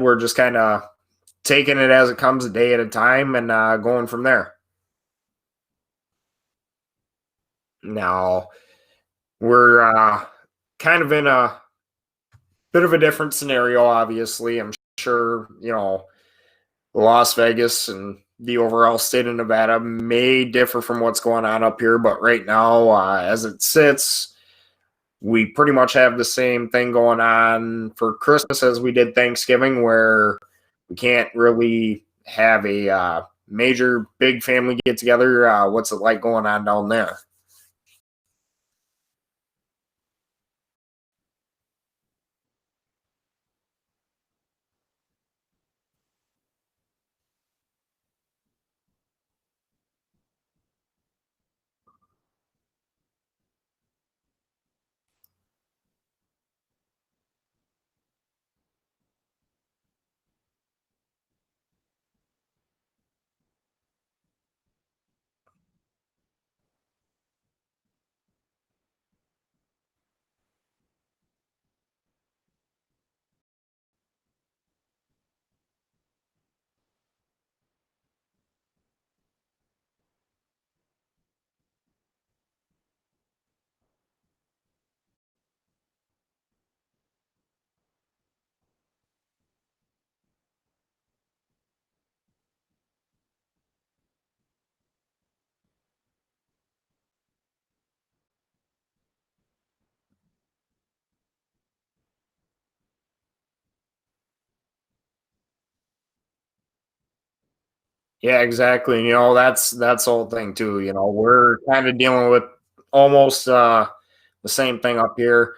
we're just kind of taking it as it comes a day at a time and going from there. Now, we're kind of in a bit of a different scenario, obviously. I'm sure, Las Vegas and the overall state of Nevada may differ from what's going on up here, but right now, as it sits, we pretty much have the same thing going on for Christmas as we did Thanksgiving, where we can't really have a major big family get together. What's it like going on down there? Yeah, exactly. That's the whole thing too. We're kind of dealing with almost the same thing up here,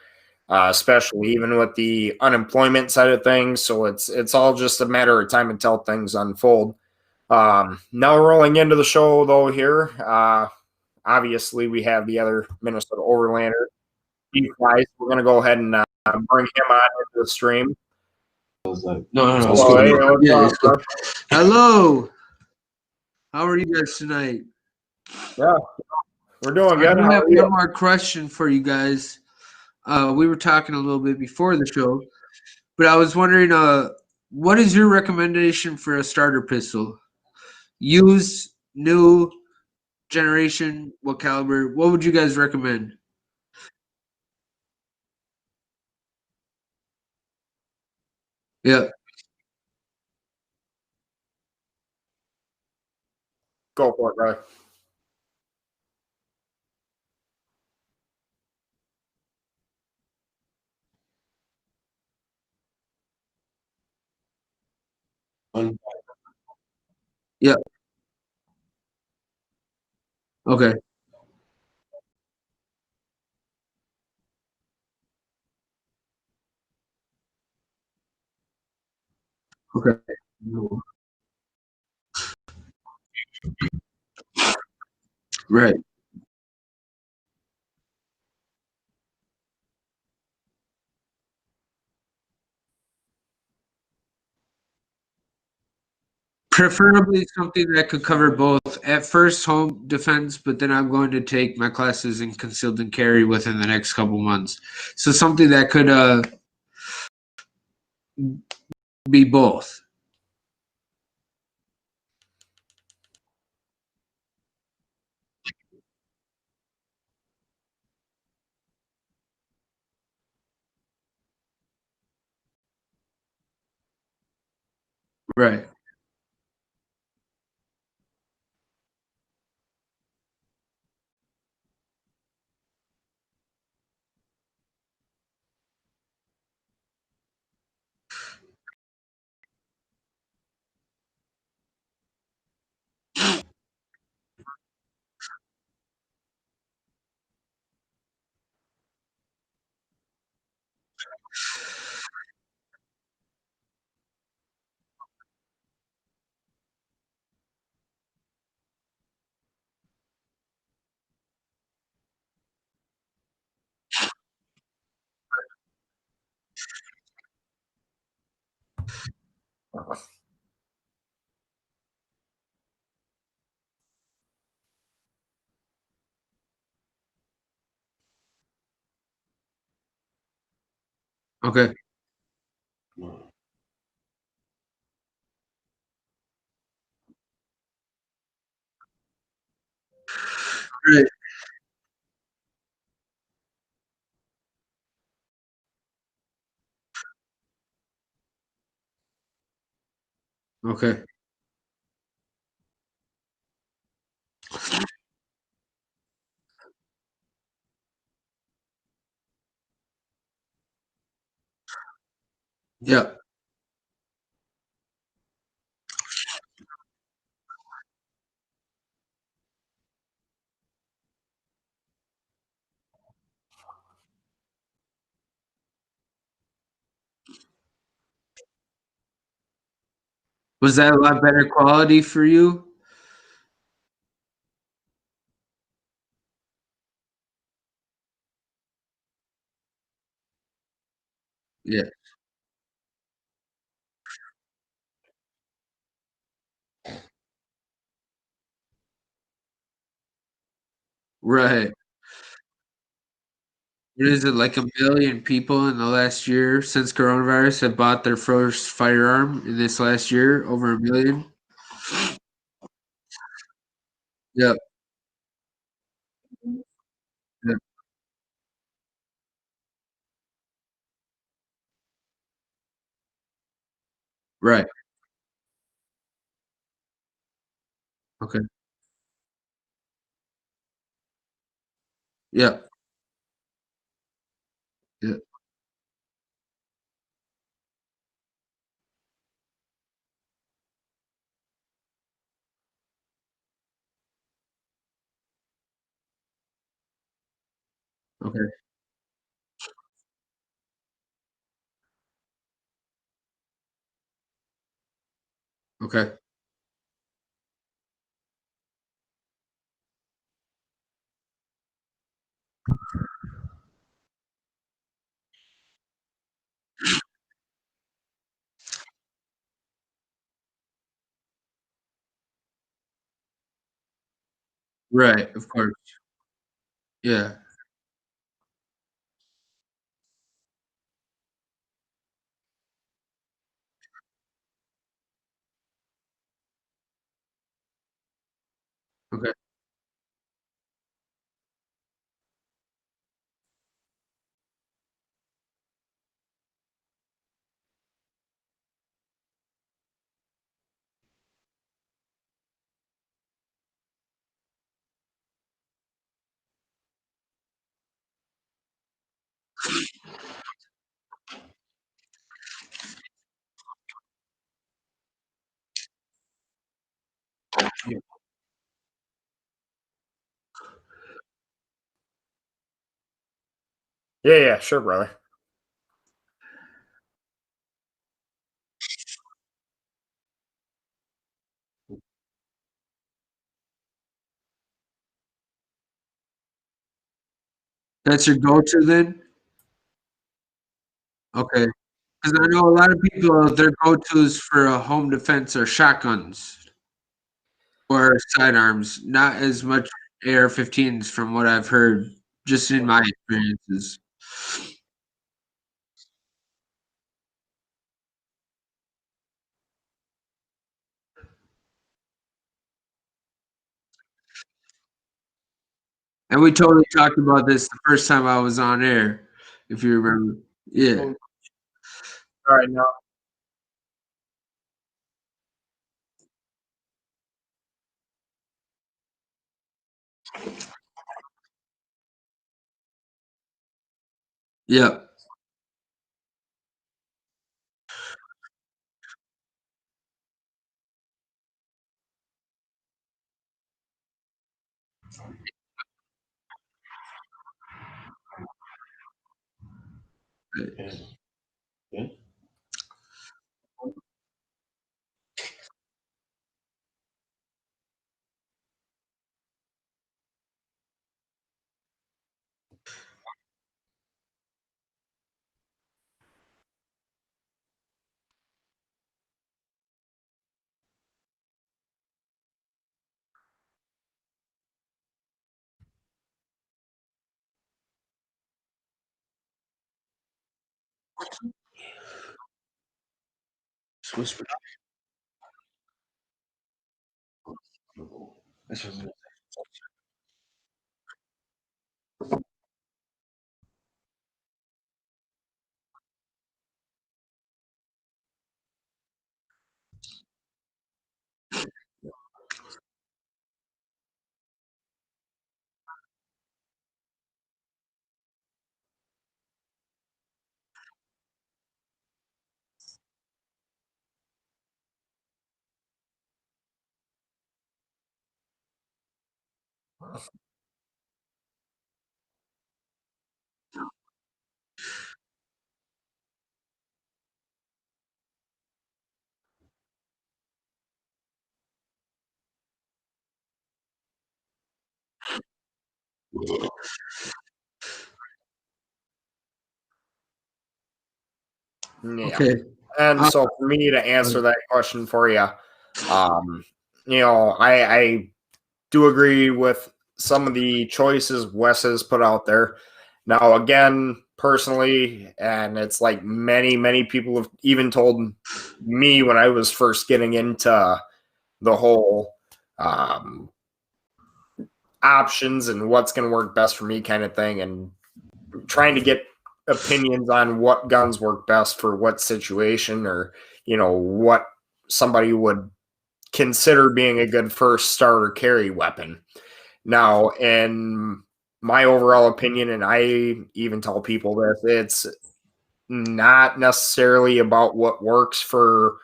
especially even with the unemployment side of things. So it's all just a matter of time until things unfold. Now rolling into the show though here, obviously we have the other Minnesota Overlander, Steve Weiss. We're gonna go ahead and bring him on into the stream. No. So hey, what's up, bro? Hello. How are you guys tonight? Yeah, we're doing I good. do How have are you? one more question for you guys. We were talking a little bit before the show, but I was wondering, what is your recommendation for a starter pistol? Used, new, generation, what caliber? What would you guys recommend? Yeah. Go for it, bro. Yeah. Okay. Okay. Right. Preferably something that could cover both. At first, home defense, but then I'm going to take my classes in concealed and carry within the next couple months. So something that could be both. Right. Okay. Right. Okay. Yeah. Was that a lot better quality for you? Yeah. Right. What is it, like 1,000,000 people in the last year since coronavirus have bought their first firearm in this last year? Over 1,000,000? Yep. Yep. Right. Okay. Yep. Yep. Okay. Okay. Right, of course. Yeah. Okay. Yeah. Yeah, yeah, sure, brother. That's your go-to then? Okay. 'Cause I know a lot of people, their go-tos for a home defense are shotguns or sidearms, not as much AR-15s from what I've heard, just in my experiences. And we totally talked about this the first time I was on air, if you remember. Yeah. All right, now. Yep. Just whisper. Yeah. Okay. And Uh, so for me to answer that question for you, you know, I do agree with some of the choices Wes has put out there. Now, again, personally, and it's like many people have even told me when I was first getting into the whole um, options and what's going to work best for me kind of thing, and trying to get opinions on what guns work best for what situation, or you know what somebody would consider being a good first starter carry weapon. Now, in my overall opinion, and I even tell people this, it's not necessarily about what works for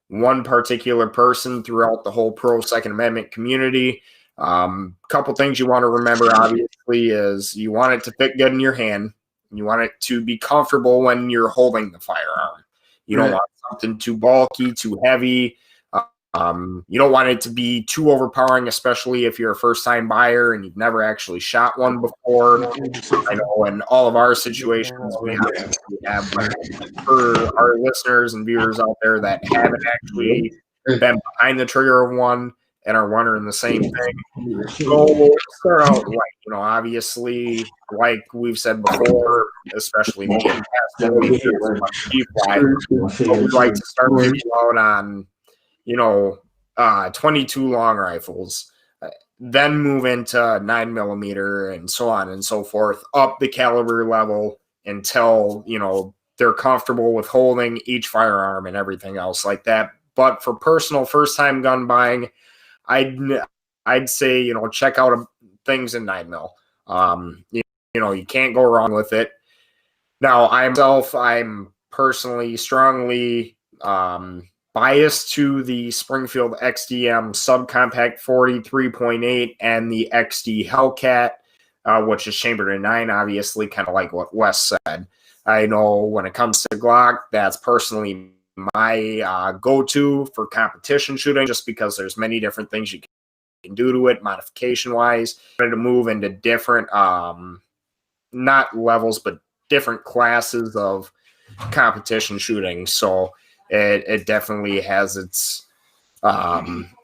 one particular person throughout the whole pro Second Amendment community. Couple things you want to remember, obviously, is you want it to fit good in your hand. You want it to be comfortable when you're holding the firearm. You don't right. want something too bulky, too heavy. You don't want it to be too overpowering, especially if you're a first time buyer and you've never actually shot one before. I know in all of our situations, we obviously have, but for our listeners and viewers out there that haven't actually been behind the trigger of one and are wondering the same thing, go start out right. You know, obviously, like we've said before, especially me in past millimeters and G fly, but we like to start people out on, you know, 22 long rifles, then move into 9 millimeter and so on and so forth, up the caliber level until, you know, they're comfortable with holding each firearm and everything else like that. But for personal first time gun buying, I'd I'd say, you know, check out things in 9 mil. You know, you can't go wrong with it. Now, I'm personally strongly biased to the Springfield XDM subcompact 43.8 and the XD Hellcat, which is chambered in 9, obviously, kind of like what Wes said. I know when it comes to Glock, that's personally my go-to for competition shooting, just because there's many different things you can do to it, modification-wise. To move into different, not levels, but different classes of competition shooting. So it definitely has its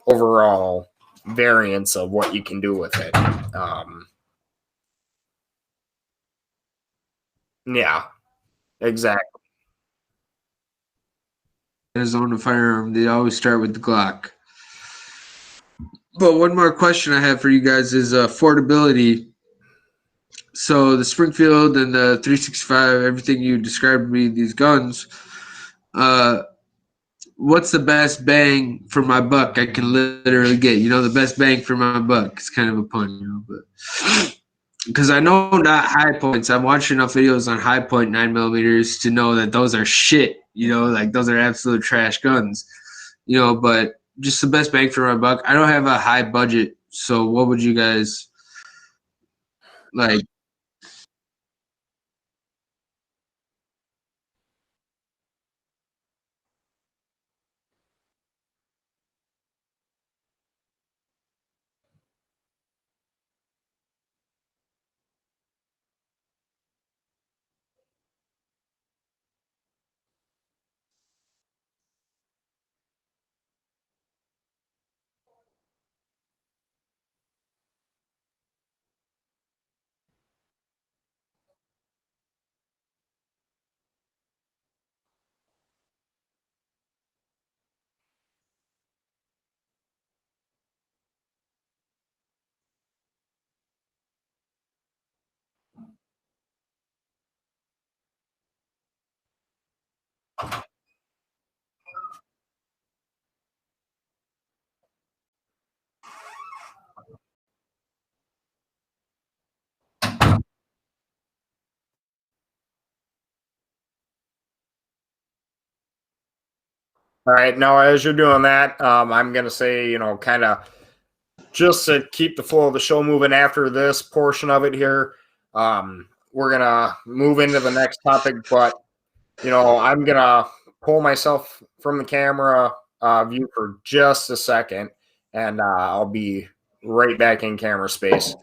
overall variance of what you can do with it. Yeah, exactly. His own firearm, they always start with the Glock. But one more question I have for you guys is affordability. So the Springfield and the 365, everything you described to me, these guns, uh, what's the best bang for my buck I can literally get? You know, the best bang for my buck. It's kind of a pun, you know, but because I know not high points. I've watched enough videos on high point 9 millimeters to know that those are shit. You know, like those are absolute trash guns. You know, but just the best bang for my buck. I don't have a high budget, so what would you guys like? All right. Now, as you're doing that, I'm going to say, kind of just to keep the flow of the show moving after this portion of it here. We're going to move into the next topic, but, I'm going to pull myself from the camera view for just a second, and I'll be right back in camera space.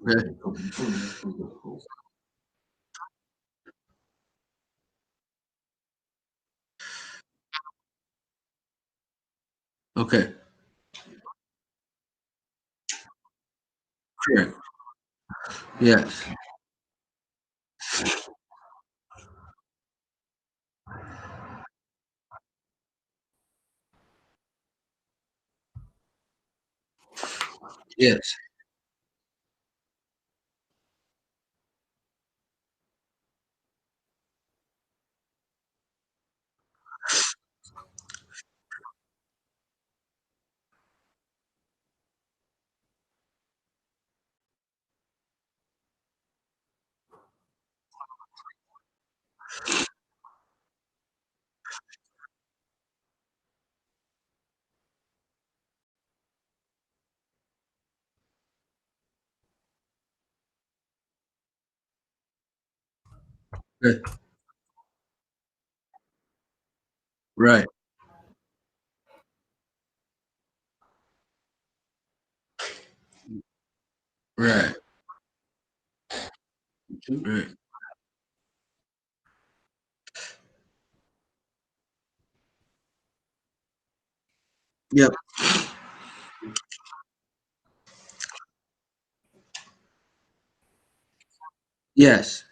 Okay. Okay. Correct. Yes. Yes. Okay. Right. Right. Right. Yep. Yes.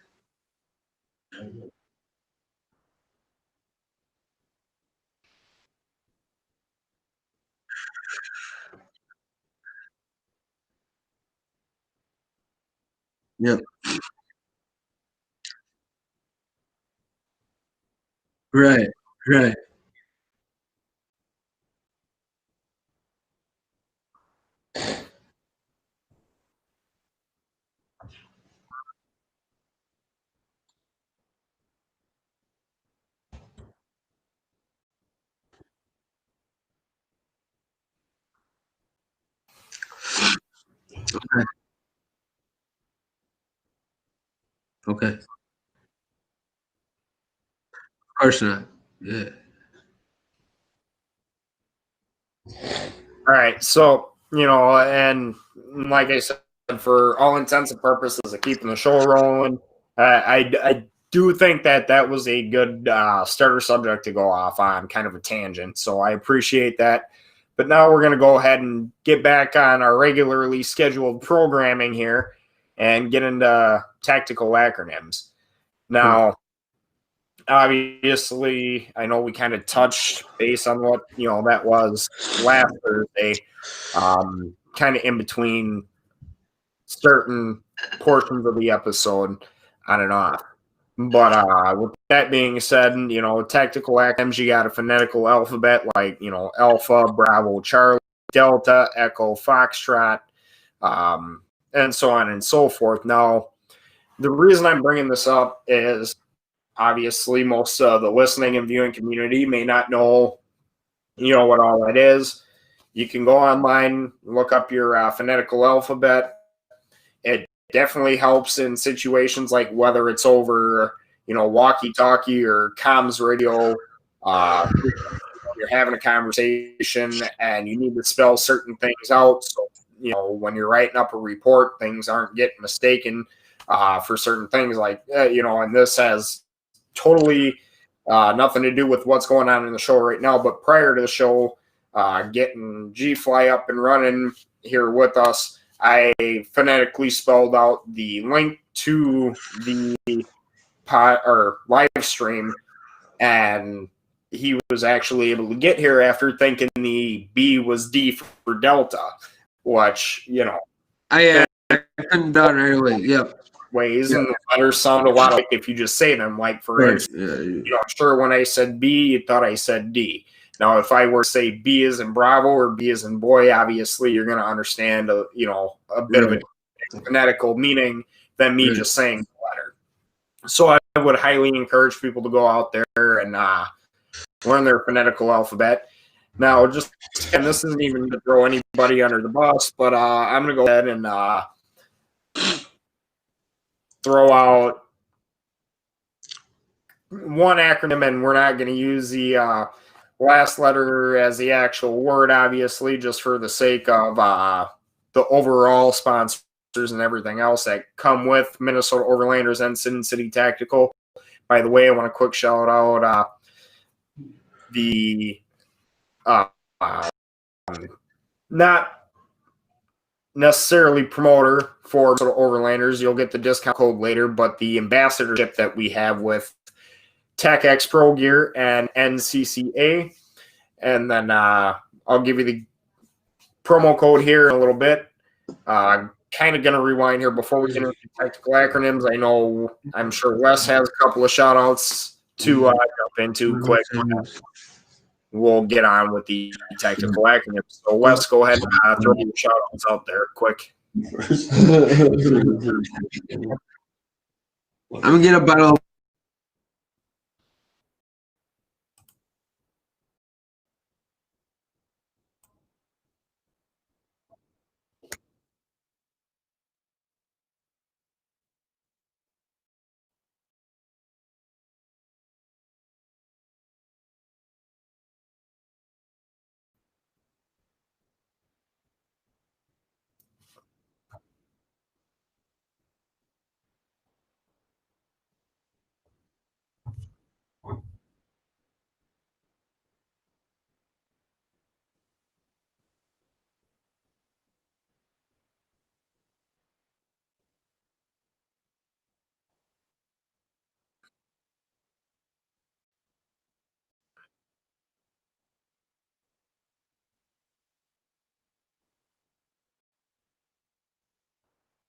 Yep. Right. Right. Okay. Okay. Of course not. Yeah. All right. So, and like I said, for all intents and purposes of keeping the show rolling, I do think that was a good starter subject to go off on, kind of a tangent. So I appreciate that. But now we're going to go ahead and get back on our regularly scheduled programming here and get into tactical acronyms. Now, obviously, I know we kind of touched base on what, that was last Thursday, kind of in between certain portions of the episode on and off. But with that being said, tactical acronyms, you got a phonetical alphabet like, Alpha, Bravo, Charlie, Delta, Echo, Foxtrot, and so on and so forth. Now, the reason I'm bringing this up is obviously most of the listening and viewing community may not know, what all that is. You can go online, look up your phonetical alphabet. It definitely helps in situations like whether it's over, walkie-talkie or comms radio. You're having a conversation and you need to spell certain things out. So, when you're writing up a report, things aren't getting mistaken for certain things like, and this has totally nothing to do with what's going on in the show right now. But prior to the show, getting G Fly up and running here with us, I phonetically spelled out the link to the live stream, and he was actually able to get here after thinking the B was D for Delta, which, I couldn't done right away. Yep. ways, Yep. and the letters sound a lot like if you just say them. Like, for Right. instance, Yeah. I'm sure when I said B, you thought I said D. Now, if I were to say B as in Bravo or B as in boy, obviously you're going to understand, a bit of a phonetical meaning than me Right. just saying the letter. So I would highly encourage people to go out there and learn their phonetical alphabet. Now, just and this isn't even to throw anybody under the bus, but I'm going to go ahead and throw out one acronym, and we're not going to use the last letter as the actual word, obviously, just for the sake of the overall sponsors and everything else that come with Minnesota Overlanders and Sincity Tactical. By the way, I want to quick shout out the not necessarily promoter for Overlanders. You'll get the discount code later, but the ambassadorship that we have with TechX Pro Gear and NCCA. And then I'll give you the promo code here in a little bit. Kind of going to rewind here before we get into technical acronyms. I'm sure Wes has a couple of shout outs to jump into quick. We'll get on with the technical acronyms. So, Wes, go ahead and throw your shout outs out there quick. I'm going to get a bottle.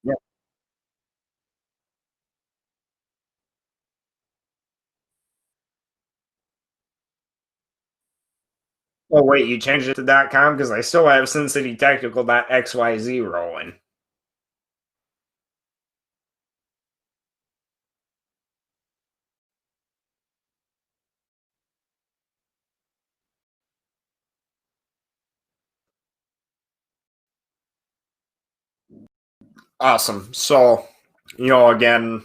Yeah. Oh, wait, you changed it to .com? Because I still have SincityTactical.xyz rolling. Awesome. So, again,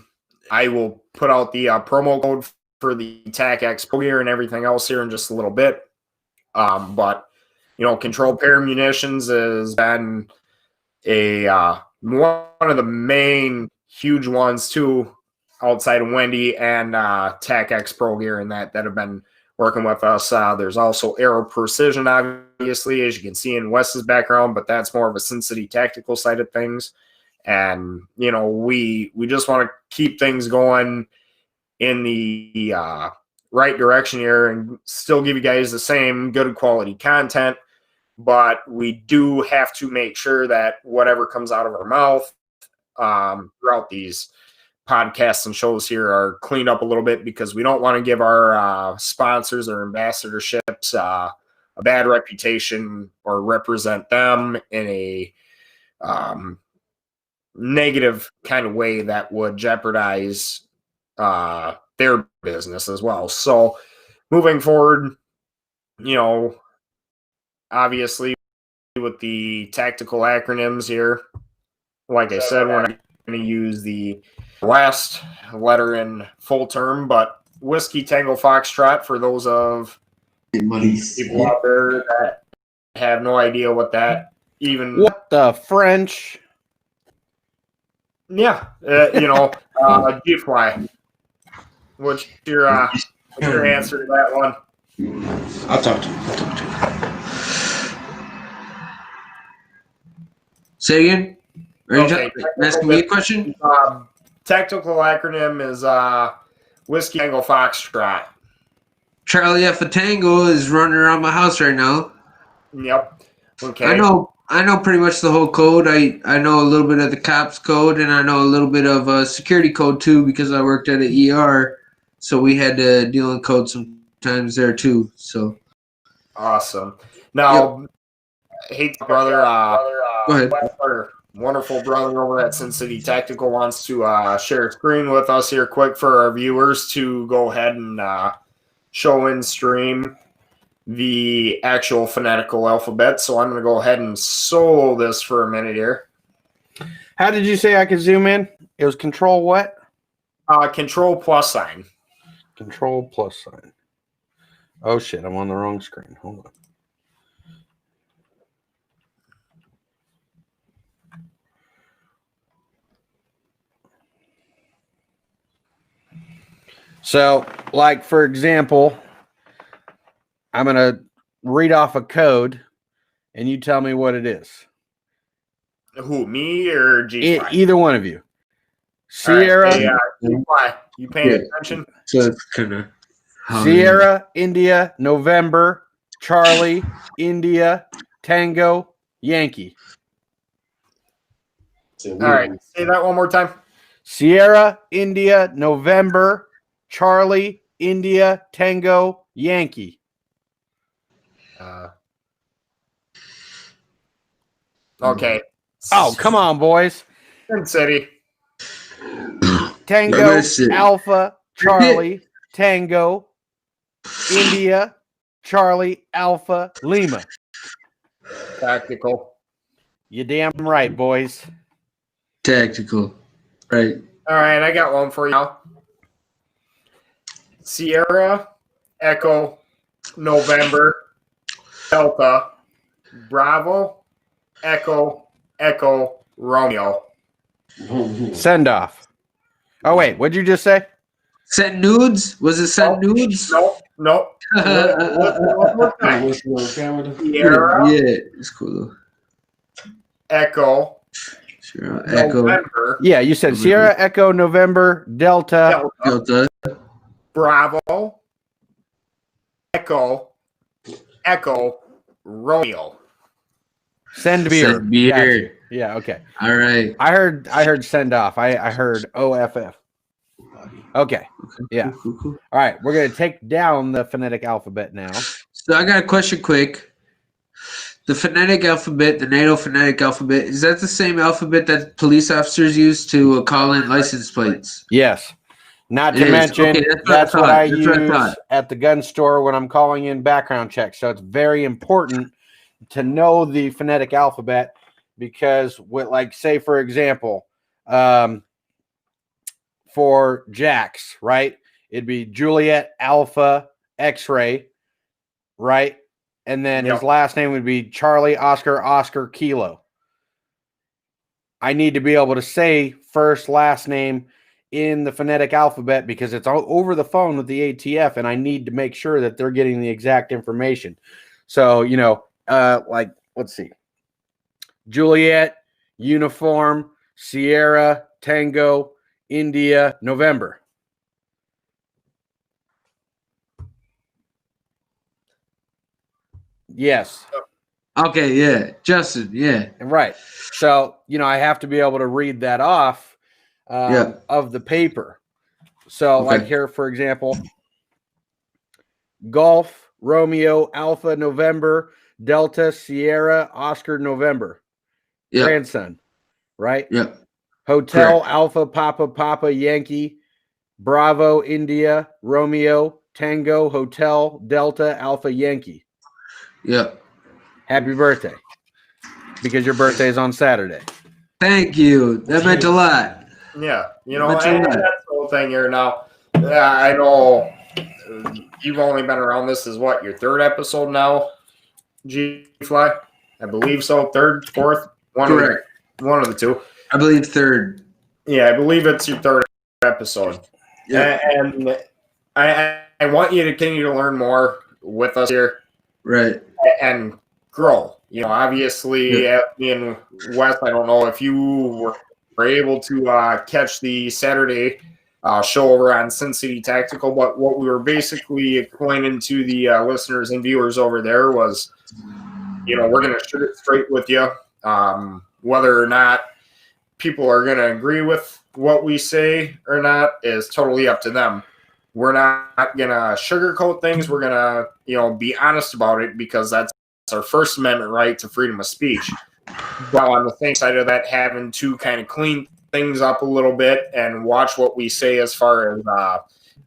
I will put out the promo code for the TAC Expo gear and everything else here in just a little bit. But, Controlled Pair Munitions has been one of the main huge ones, too, outside of Wendy and TAC Expo gear and that have been working with us. There's also Aero Precision, obviously, as you can see in Wes's background, but that's more of a Sincity Tactical side of things. And, we just want to keep things going in the right direction here and still give you guys the same good quality content. But we do have to make sure that whatever comes out of our mouth throughout these podcasts and shows here are cleaned up a little bit, because we don't want to give our sponsors or ambassadorships a bad reputation or represent them in a negative kind of way that would jeopardize their business as well. So moving forward, obviously with the tactical acronyms here, like I said, we're not going to use the last letter in full term, but Whiskey Tango Foxtrot, for those of people out there that have no idea what that even... What the French? Yeah, G-Fly. What's your answer to that one? I'll talk to you. Say again? Are you asking me a question? Technical acronym is Whiskey Tango Foxtrot. Charlie F. a Tango is running around my house right now. Yep. Okay. I know pretty much the whole code. I know a little bit of the cops code, and I know a little bit of security code too, because I worked at an ER, so we had to deal in code sometimes there too. So awesome. Now, hey brother, go ahead. wonderful brother over at Sincity Tactical wants to share a screen with us here quick for our viewers to go ahead and show in stream the actual phonetical alphabet. So I'm going to go ahead and solo this for a minute here. How did you say I could zoom in? It was control what? Control plus sign. Control plus sign. Oh shit, I'm on the wrong screen. Hold on. So, like for example, I'm going to read off a code and you tell me what it is. Who, me or G-Fly? Either one of you. Sierra, right, G-Fly, you paying attention? So it's kind of Sierra, India, November, Charlie, India, Tango, Yankee. All right, say that one more time. Sierra, India, November, Charlie, India, Tango, Yankee. Okay. Oh, come on, boys. City. Tango, Alpha, Charlie, Tango, India, Charlie, Alpha, Lima. Tactical. You damn right, boys. Tactical. Right. All right, I got one for you now. Sierra, Echo, November, Delta, Bravo, Echo, Echo, Romeo. Send off. Oh, wait. What'd you just say? Send nudes? Was it send nudes? Nope. One more time. Sierra, Yeah, it's cool though. Echo, Sure. Echo. November. Yeah, you said Sierra, Echo, November, Delta. Delta. Bravo, Echo, Echo, Romeo. Send beer. Send beer. Gotcha. Yeah, okay. All right. I heard send off. I heard OFF. Okay. Yeah. Cool. All right. We're going to take down the phonetic alphabet now. So I got a question quick. The phonetic alphabet, the NATO phonetic alphabet, is that the same alphabet that police officers use to call in license plates? Yes. Not to mention, that's what I use at the gun store when I'm calling in background checks. So it's very important to know the phonetic alphabet because, like, say, for example, for Jax, right? It'd be Juliet Alpha X-ray, right? And then his last name would be Charlie Oscar Kilo. I need to be able to say first, last name in the phonetic alphabet because it's all over the phone with the ATF, and I need to make sure that they're getting the exact information. So, like, let's see. Juliet, Uniform, Sierra, Tango, India, November. Yes. Okay, yeah. Justin, yeah. Right. So, I have to be able to read that off of the paper. So, like here, for example, Golf, Romeo, Alpha, November, Delta, Sierra, Oscar, November. Grandson, right? Yep. Hotel, correct. Alpha, Papa, Yankee, Bravo, India, Romeo, Tango, Hotel, Delta, Alpha, Yankee. Yep. Happy birthday. Because your birthday is on Saturday. Thank you. That meant a lot. Yeah. That's the whole thing here now. I know you've only been around this is what, your third episode now, G-Fly? I believe so. Third, fourth? One of the two. I believe third. Yeah, I believe it's your third episode. Yeah. And I want you to continue to learn more with us here. Right. And grow. Obviously, me and Wes, I don't know if you were able to catch the Saturday show over on Sincity Tactical, but what we were basically explaining to the listeners and viewers over there was, we're going to shoot it straight with you. Whether or not people are going to agree with what we say or not is totally up to them. We're not going to sugarcoat things. We're going to, be honest about it because that's our First Amendment right to freedom of speech. But on the same side of that, having to kind of clean things up a little bit and watch what we say as far as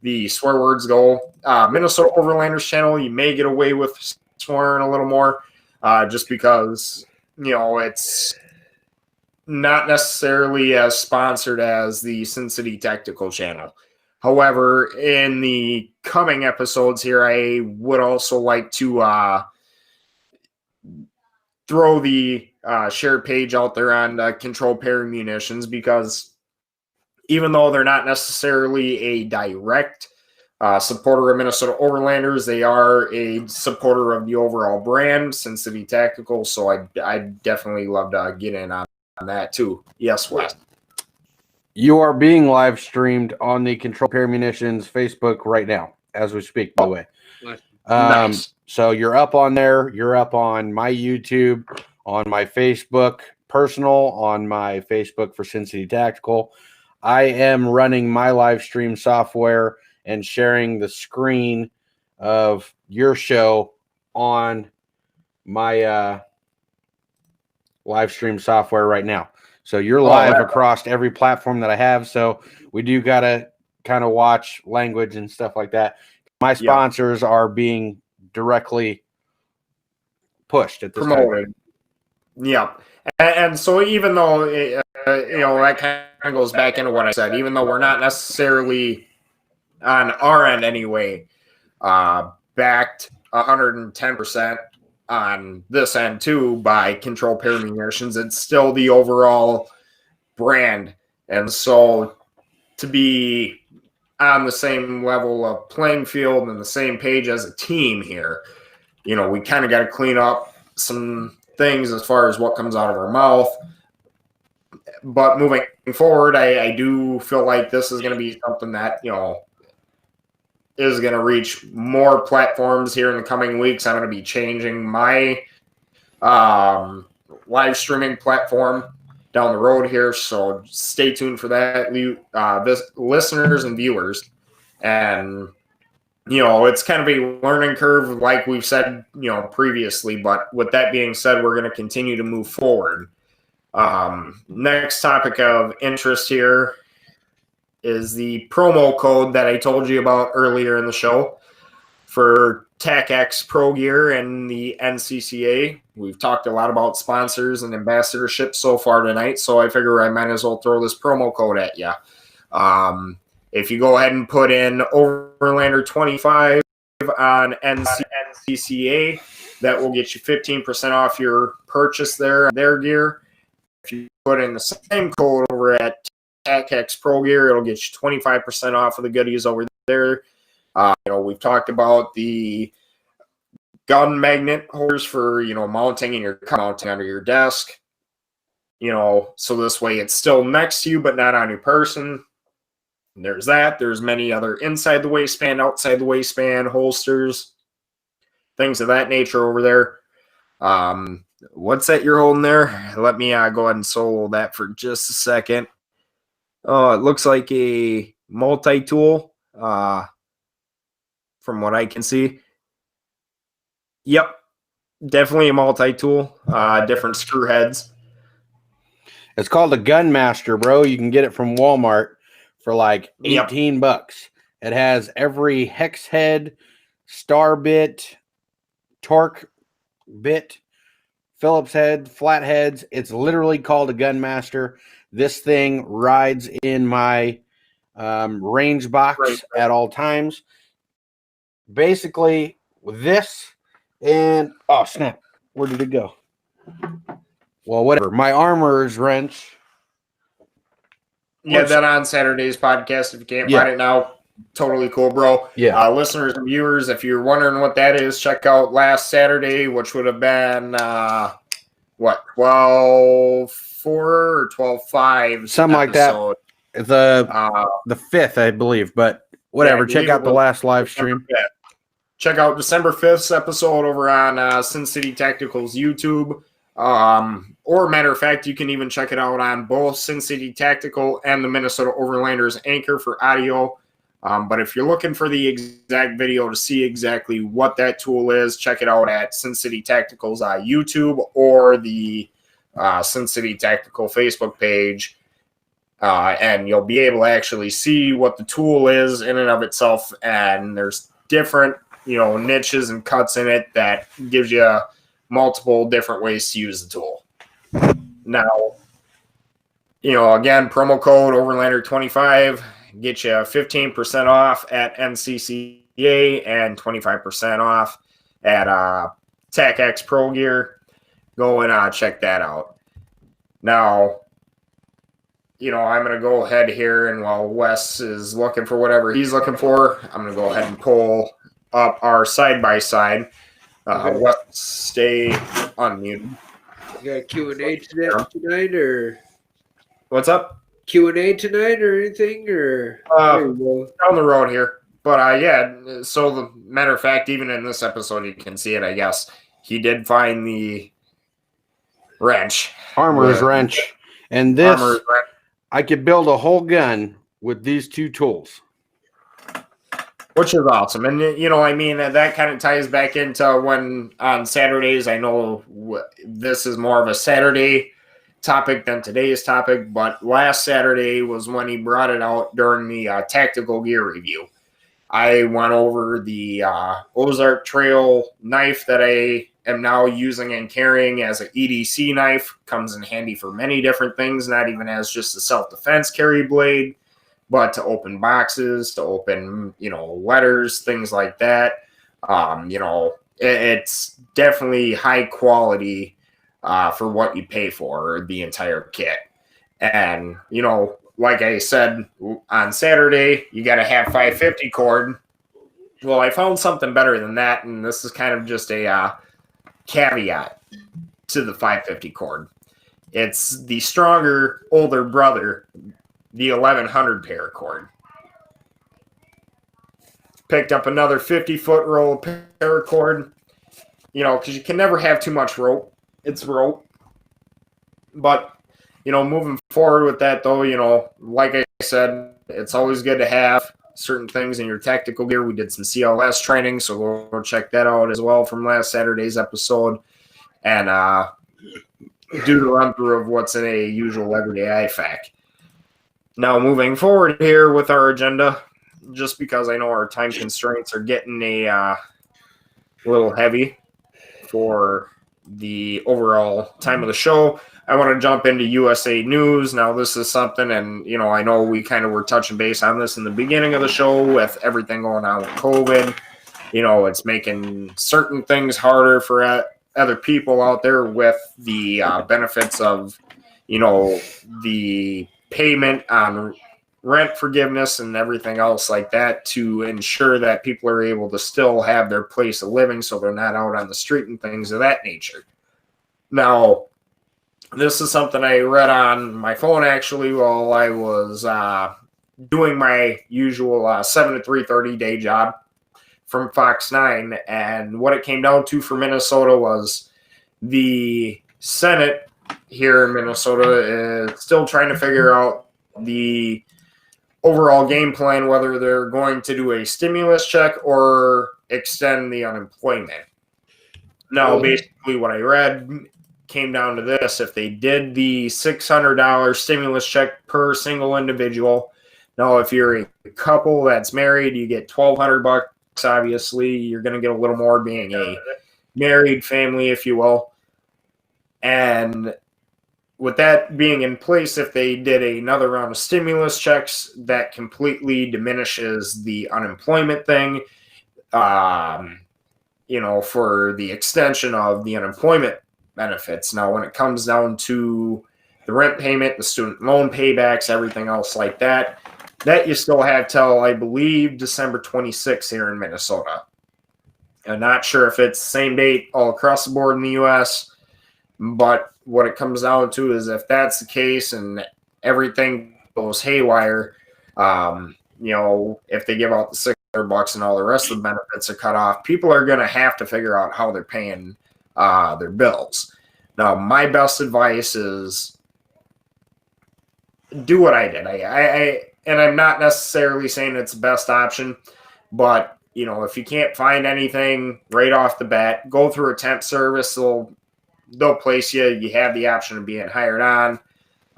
the swear words go. Minnesota Overlanders channel, you may get away with swearing a little more just because, it's not necessarily as sponsored as the Sincity Tactical channel. However, in the coming episodes here, I would also like to throw the shared page out there on Control Perry Munitions, because even though they're not necessarily a direct supporter of Minnesota Overlanders, they are a supporter of the overall brand, Sincity Tactical. So I definitely love to get in on that too. Yes, Wes. You are being live streamed on the Control Perry Munitions Facebook right now as we speak, by the way. Nice. So you're up on there. You're up on my YouTube, on my Facebook personal, on my Facebook for Sincity Tactical. I am running my live stream software and sharing the screen of your show on my live stream software right now. So you're live across every platform that I have. So we do got to kind of watch language and stuff like that. My sponsors are being directly pushed at this promoted. time. Yeah. And so even though, that kind of goes back into what I said, even though we're not necessarily on our end anyway, backed 110% on this end too by Control Perry Munitions, it's still the overall brand. And so to be on the same level of playing field and the same page as a team here, we kind of got to clean up some things as far as what comes out of our mouth. But moving forward, I do feel like this is going to be something that, is going to reach more platforms here in the coming weeks. I'm going to be changing my live streaming platform down the road here, so stay tuned for that, listeners and viewers. And it's kind of a learning curve, like we've said previously, but with that being said, we're going to continue to move forward. Next topic of interest here is the promo code that I told you about earlier in the show for TacX Pro Gear and the NCCA. We've talked a lot about sponsors and ambassadorships so far tonight, so I figure I might as well throw this promo code at you. If you go ahead and put in Overlander 25 on NCCA, that will get you 15% off your purchase their gear. If you put in the same code over at TacX Pro Gear, it'll get you 25% off of the goodies over there. We've talked about the gun magnet holders for, mounting in mounting under your desk. So this way it's still next to you, but not on your person. There's that. There's many other inside the waistband, outside the waistband, holsters, things of that nature over there. What's that you're holding there? Let me go ahead and solo that for just a second. Oh, it looks like a multi-tool, from what I can see. Yep, definitely a multi-tool, different screw heads. It's called a Gun Master, bro. You can get it from Walmart for like $18. It has every hex head, star bit, torque bit, Phillips head, flat heads. It's literally called a Gun Master. This thing rides in my range box at all times. Basically, with this and oh snap, where did it go? Well, whatever. My armorer's wrench. Yeah, that on Saturday's podcast. If you can't find it now, totally cool, bro. Yeah. Listeners and viewers, if you're wondering what that is, check out last Saturday, which would have been 12-4 or 12-5, something like that. The 5th, I believe, but whatever. Check out the last live stream. Check out December 5th's episode over on Sincity Tactical's YouTube. Or matter of fact, you can even check it out on both Sincity Tactical and the Minnesota Overlanders Anchor for audio. But if you're looking for the exact video to see exactly what that tool is, check it out at Sincity Tactical's YouTube or the Sincity Tactical Facebook page, and you'll be able to actually see what the tool is in and of itself. And there's different, niches and cuts in it that gives you multiple different ways to use the tool. Now, again, promo code Overlander25 get you 15% off at NCCA and 25% off at TacX Pro Gear. Go and check that out. Now, I'm going to go ahead here, and while Wes is looking for whatever he's looking for, I'm going to go ahead and pull up our side-by-side. Wes, stay unmuted. You got Q&A tonight, or What's up? Q&A tonight, or anything, or down the road here. But yeah, so the matter of fact, even in this episode, you can see it, I guess. He did find the wrench. Armorer's wrench. And this, I could build a whole gun with these two tools. Which is awesome. And, that kind of ties back into when on Saturdays, I know this is more of a Saturday topic than today's topic, but last Saturday was when he brought it out during the tactical gear review. I went over the Ozark Trail knife that I am now using and carrying as an EDC knife. Comes in handy for many different things, not even as just a self-defense carry blade, but to open boxes, to open, letters, things like that. It's definitely high quality for what you pay for the entire kit. And, like I said, on Saturday, you got to have 550 cord. Well, I found something better than that, and this is kind of just a caveat to the 550 cord. It's the stronger, older brother, the 1100 paracord. Picked up another 50-foot roll of paracord, because you can never have too much rope. It's rope. But, moving forward with that, though, like I said, it's always good to have certain things in your tactical gear. We did some CLS training, so go check that out as well from last Saturday's episode. And do the run through of what's in a usual everyday IFAC. Now, moving forward here with our agenda, just because I know our time constraints are getting a little heavy for the overall time of the show, I want to jump into USA News. Now, this is something, and, I know we kind of were touching base on this in the beginning of the show with everything going on with COVID. It's making certain things harder for other people out there with the benefits of, the payment on rent forgiveness and everything else like that to ensure that people are able to still have their place of living so they're not out on the street and things of that nature. Now, this is something I read on my phone actually while I was doing my usual 7 to 3:30 day job from Fox 9, and what it came down to for Minnesota was the Senate here in Minnesota is still trying to figure out the overall game plan, whether they're going to do a stimulus check or extend the unemployment. Now, basically what I read came down to this. If they did the $600 stimulus check per single individual, now if you're a couple that's married, you get $1,200. Obviously, you're going to get a little more being a married family, if you will. And with that being in place, if they did another round of stimulus checks, that completely diminishes the unemployment thing, for the extension of the unemployment benefits. Now, when it comes down to the rent payment, the student loan paybacks, everything else like that, that you still have till, I believe, December 26th here in Minnesota. I'm not sure if it's the same date all across the board in the U.S., but what it comes down to is if that's the case and everything goes haywire, if they give out the $600 and all the rest of the benefits are cut off, people are going to have to figure out how they're paying their bills. Now, my best advice is do what I did. And I'm not necessarily saying it's the best option, but if you can't find anything right off the bat, go through a temp service. They'll they'll place you. You have the option of being hired on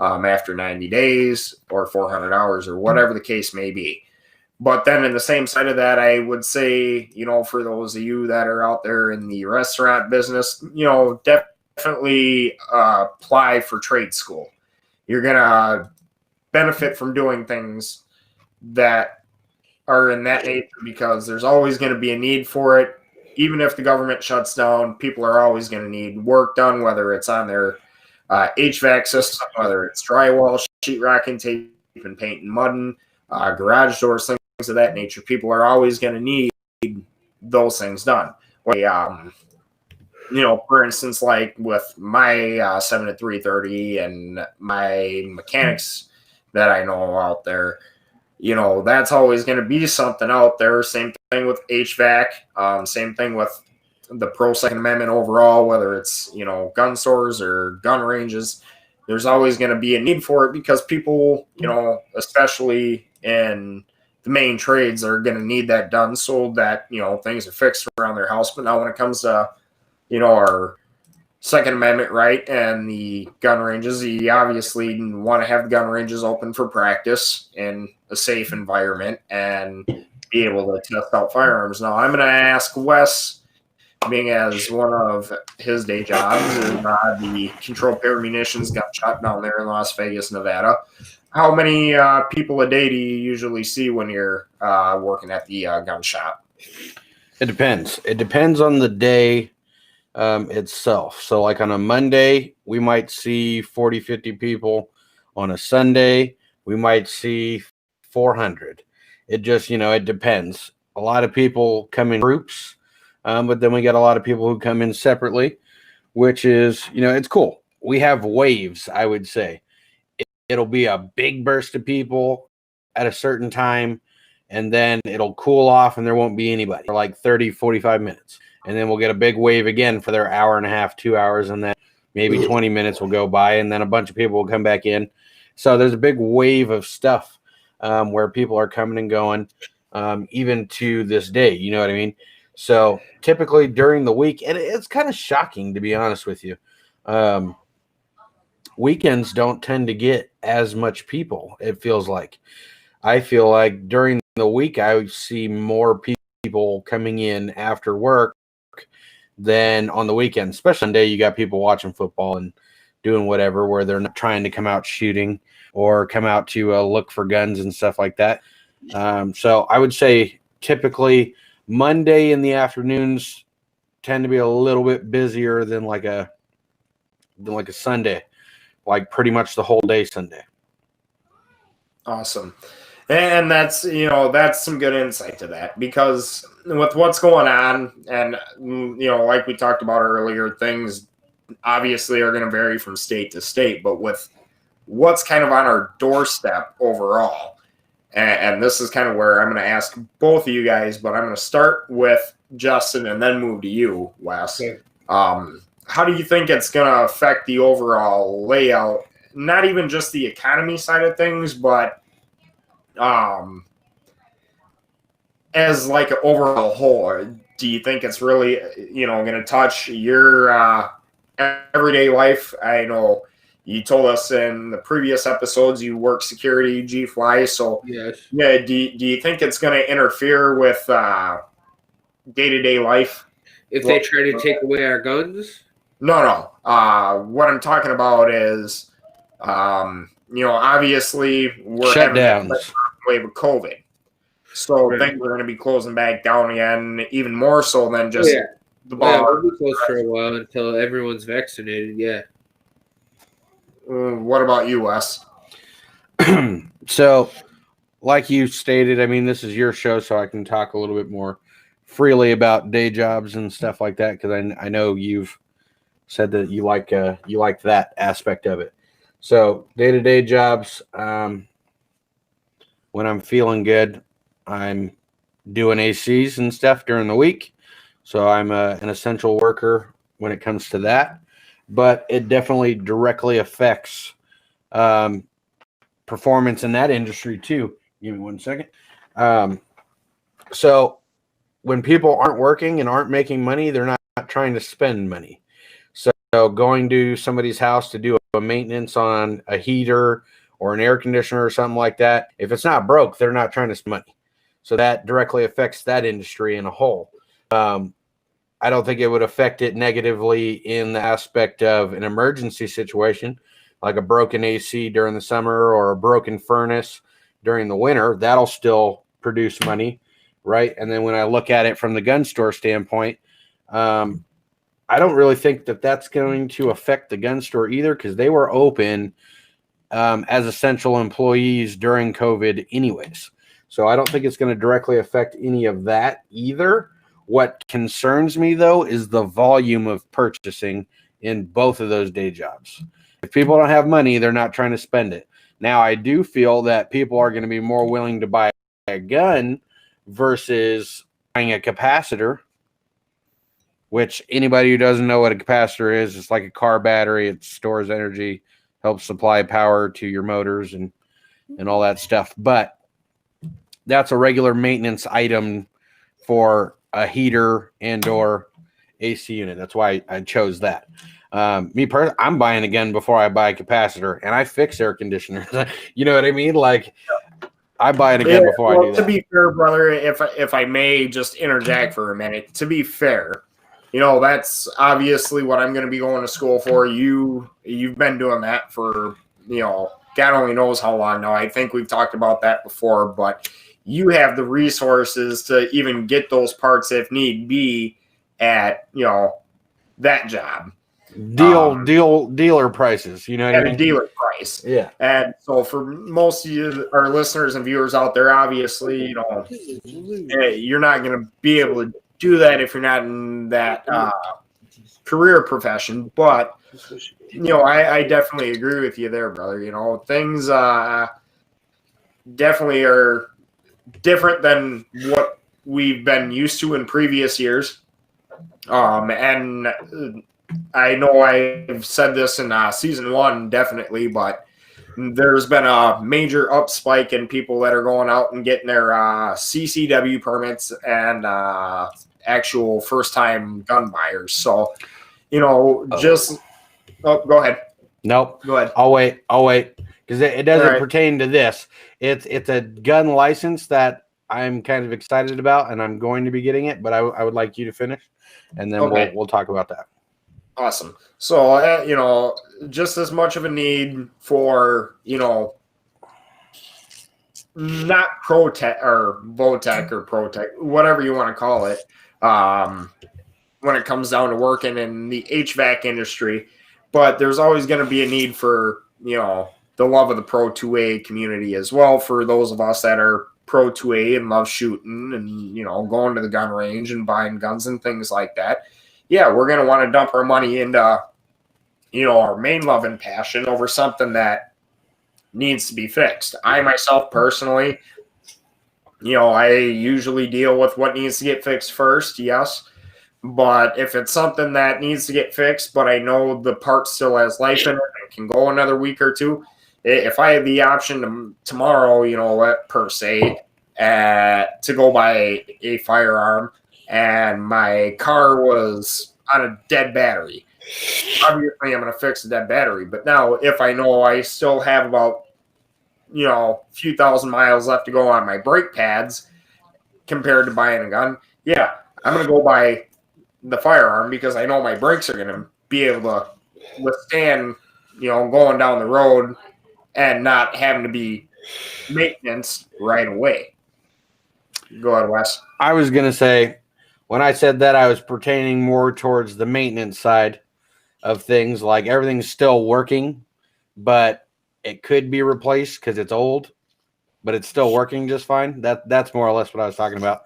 after 90 days or 400 hours or whatever the case may be. But then in the same side of that, I would say, for those of you that are out there in the restaurant business, definitely apply for trade school. You're going to benefit from doing things that are in that nature because there's always going to be a need for it. Even if the government shuts down, people are always going to need work done, whether it's on their HVAC system, whether it's drywall, sheetrocking, tape and paint and mudding, garage doors, things of that nature. People are always going to need those things done. For instance, like with my 7 to 3:30 and my mechanics that I know out there, that's always going to be something out there. Same thing with HVAC. Same thing with the pro Second Amendment overall, whether it's, gun stores or gun ranges. There's always going to be a need for it because people, especially in the main trades, are going to need that done so that, things are fixed around their house. But now when it comes to, our Second Amendment right and the gun ranges, you obviously want to have the gun ranges open for practice in a safe environment and be able to test out firearms. Now, I'm going to ask Wes, being as one of his day jobs is the controlled pair munitions gun shop down there in Las Vegas, Nevada. How many people a day do you usually see when you're working at the gun shop? It depends. It depends on the day itself. So like on a Monday, we might see 40, 50 people. On a Sunday, we might see 400. It just, it depends. A lot of people come in groups, but then we get a lot of people who come in separately, which is, it's cool. We have waves, I would say. It'll be a big burst of people at a certain time, and then it'll cool off and there won't be anybody for like 30, 45 minutes. And then we'll get a big wave again for their hour and a half, 2 hours, and then maybe 20 minutes will go by, and then a bunch of people will come back in. So there's a big wave of stuff where people are coming and going, even to this day. You know what I mean? So typically during the week, and it's kind of shocking, to be honest with you, weekends don't tend to get as much people, it feels like. I feel like during the week, I see more people coming in after work than on the weekend. Especially Sunday, you got people watching football and doing whatever, where they're not trying to come out shooting or come out to look for guns and stuff like that. So I would say typically Monday in the afternoons tend to be a little bit busier than like a Sunday, like pretty much the whole day Sunday. Awesome. And that's, that's some good insight to that, because with what's going on and, like we talked about earlier, things obviously are going to vary from state to state, but with what's kind of on our doorstep overall, and this is kind of where I'm going to ask both of you guys, but I'm going to start with Justin and then move to you, Wes. Okay. How do you think it's going to affect the overall layout, not even just the economy side of things, but as like an overall whole? Do you think it's really, going to touch your everyday life? I know you told us in the previous episodes you work security, G-Fly, so yes. Yeah. Do you think it's going to interfere with day-to-day life? If they try to take away our guns? No. What I'm talking about is, obviously we're shutdowns. having a wave of COVID. So things are going to be closing back down again, even more so than just the ball. Yeah, we'll be closed for a while until everyone's vaccinated, yeah. What about you, Wes? So, like you stated, I mean, this is your show, so I can talk a little bit more freely about day jobs and stuff like that, because I know you've said that you like that aspect of it. So, day-to-day jobs, when I'm feeling good, I'm doing ACs and stuff during the week. So I'm an essential worker when it comes to that. But it definitely directly affects performance in that industry too. Give me 1 second. So when people aren't working and aren't making money, they're not trying to spend money. So going to somebody's house to do a maintenance on a heater or an air conditioner or something like that, if it's not broke, they're not trying to spend money. So that directly affects that industry in a whole. I don't think it would affect it negatively in the aspect of an emergency situation, like a broken AC during the summer or a broken furnace during the winter. That'll still produce money, right? And then when I look at it from the gun store standpoint, I don't really think that that's going to affect the gun store either, because they were open as essential employees during COVID anyways. So I don't think it's going to directly affect any of that either. What concerns me, though, is the volume of purchasing in both of those day jobs. If people don't have money, they're not trying to spend it. Now, I do feel that people are going to be more willing to buy a gun versus buying a capacitor, which anybody who doesn't know what a capacitor is, it's like a car battery. It stores energy, helps supply power to your motors and all that stuff. But that's a regular maintenance item for a heater and or AC unit. That's why I chose that. Me personally, I'm buying a gun before I buy a capacitor, and I fix air conditioners. You know what I mean? Like, I buy it again before I do that. To be fair, brother, if I may just interject for a minute, to be fair, that's obviously what I'm going to be going to school for. You've been doing that for, God only knows how long now. I think we've talked about that before, but you have the resources to even get those parts if need be at, that job. Dealer prices, you know what I mean? At a dealer price. Yeah. And so for most of you, our listeners and viewers out there, obviously, you're not going to be able to do that if you're not in that career profession. But, I definitely agree with you there, brother. Things definitely are different than what we've been used to in previous years. And I know I've said this in season 1, definitely, but there's been a major upspike in people that are going out and getting their CCW permits and actual first-time gun buyers. So, go ahead. Nope. Go ahead. I'll wait because it doesn't pertain to this. It's a gun license that I'm kind of excited about, and I'm going to be getting it. But I would like you to finish, and then we'll talk about that. Awesome. So just as much of a need for not Protec or Votec or Protec, whatever you want to call it, when it comes down to working in the HVAC industry. But there's always going to be a need for, the love of the Pro 2A community as well, for those of us that are Pro 2A and love shooting and, going to the gun range and buying guns and things like that. Yeah, we're going to want to dump our money into, our main love and passion over something that needs to be fixed. I myself personally, I usually deal with what needs to get fixed first, yes. But if it's something that needs to get fixed, but I know the part still has life in it and can go another week or two, if I had the option tomorrow, per se, to go buy a firearm and my car was on a dead battery, obviously I'm going to fix the dead battery. But now if I know I still have about, a few thousand miles left to go on my brake pads compared to buying a gun, yeah, I'm going to go buy the firearm because I know my brakes are going to be able to withstand, going down the road and not having to be maintenance right away. Go ahead, Wes. I was going to say, when I said that, I was pertaining more towards the maintenance side of things. Like, everything's still working, but it could be replaced because it's old, but it's still working just fine. That's more or less what I was talking about.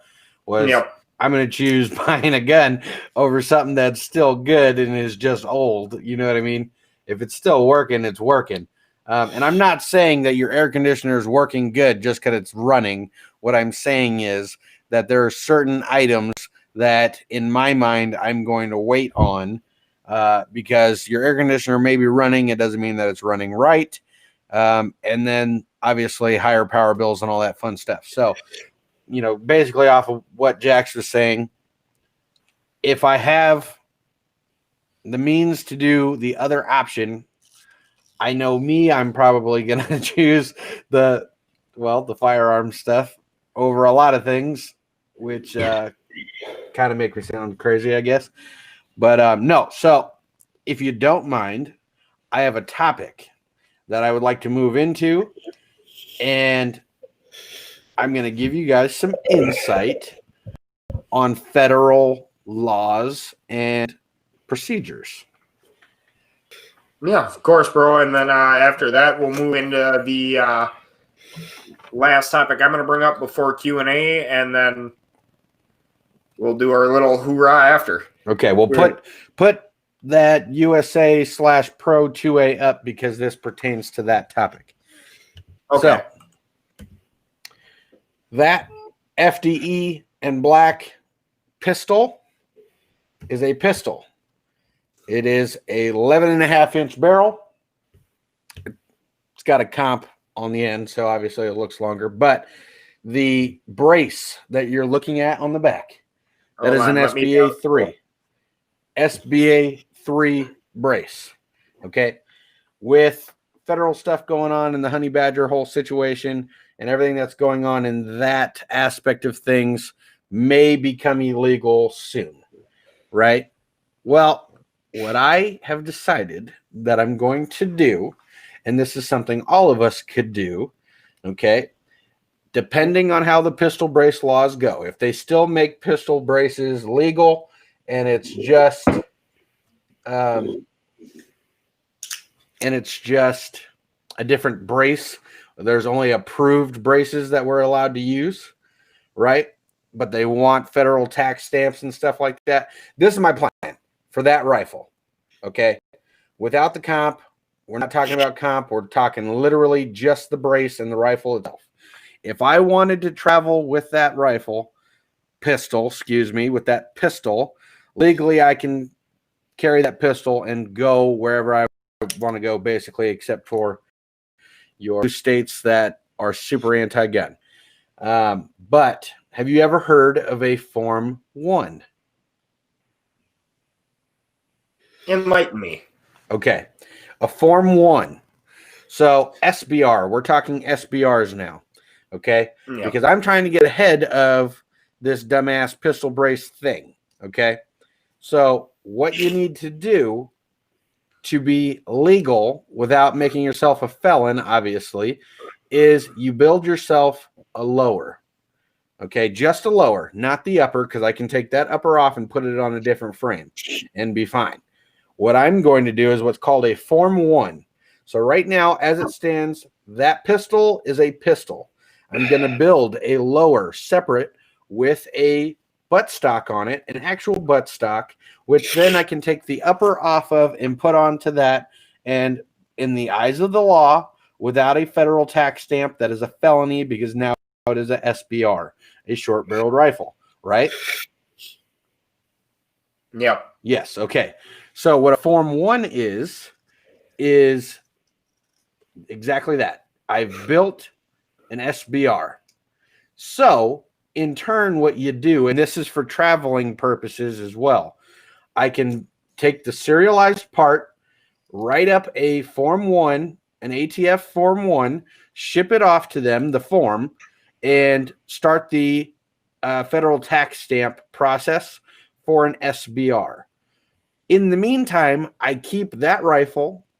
I'm going to choose buying a gun over something that's still good and is just old. You know what I mean? If it's still working, it's working. And I'm not saying that your air conditioner is working good just because it's running. What I'm saying is that there are certain items that, in my mind, I'm going to wait on because your air conditioner may be running. It doesn't mean that it's running right. And then, obviously, higher power bills and all that fun stuff. So, basically off of what Jax was saying, if I have the means to do the other option, I know me, I'm probably going to choose the firearm stuff over a lot of things, which kind of make me sound crazy, I guess. But no, so if you don't mind, I have a topic that I would like to move into, and I'm going to give you guys some insight on federal laws and procedures. Yeah, of course, bro. And then after that, we'll move into the last topic I'm going to bring up before Q&A, and then we'll do our little hoorah after. Okay, we'll put that USA/Pro 2A up because this pertains to that topic. Okay. So, that FDE and black pistol is a pistol. It is a 11.5-inch barrel. It's got a comp on the end, so obviously it looks longer. But the brace that you're looking at on the back, that is an SBA 3. SBA 3 brace. Okay. With federal stuff going on in the honey badger whole situation and everything that's going on in that aspect of things may become illegal soon. Right? Well, what I have decided that I'm going to do, and this is something all of us could do, okay, depending on how the pistol brace laws go. If they still make pistol braces legal and it's just a different brace, there's only approved braces that we're allowed to use, right? But they want federal tax stamps and stuff like that. This is my plan for that rifle, okay? Without the comp, we're not talking about comp. We're talking literally just the brace and the rifle itself. If I wanted to travel with that pistol, with that pistol, legally I can carry that pistol and go wherever I want to go, basically, except for your states that are super anti-gun. But have you ever heard of a Form 1? Enlighten me. Okay. A Form 1. So SBR, we're talking SBRs now. Okay. Yeah. Because I'm trying to get ahead of this dumbass pistol brace thing. Okay. So what you need to do to be legal without making yourself a felon, obviously, is you build yourself a lower. Okay. Just a lower, not the upper, because I can take that upper off and put it on a different frame and be fine. What I'm going to do is what's called a Form 1. So right now, as it stands, that pistol is a pistol. I'm going to build a lower separate with a buttstock on it, an actual buttstock, which then I can take the upper off of and put onto that. And in the eyes of the law, without a federal tax stamp, that is a felony because now it is a SBR, a short-barreled rifle, right? Yep. Yes. Okay. So what a Form 1 is exactly that. I've built an SBR. So in turn, what you do, and this is for traveling purposes as well, I can take the serialized part, write up a Form 1, an ATF Form 1, ship it off to them, the form, and start the federal tax stamp process for an SBR. In the meantime, I keep that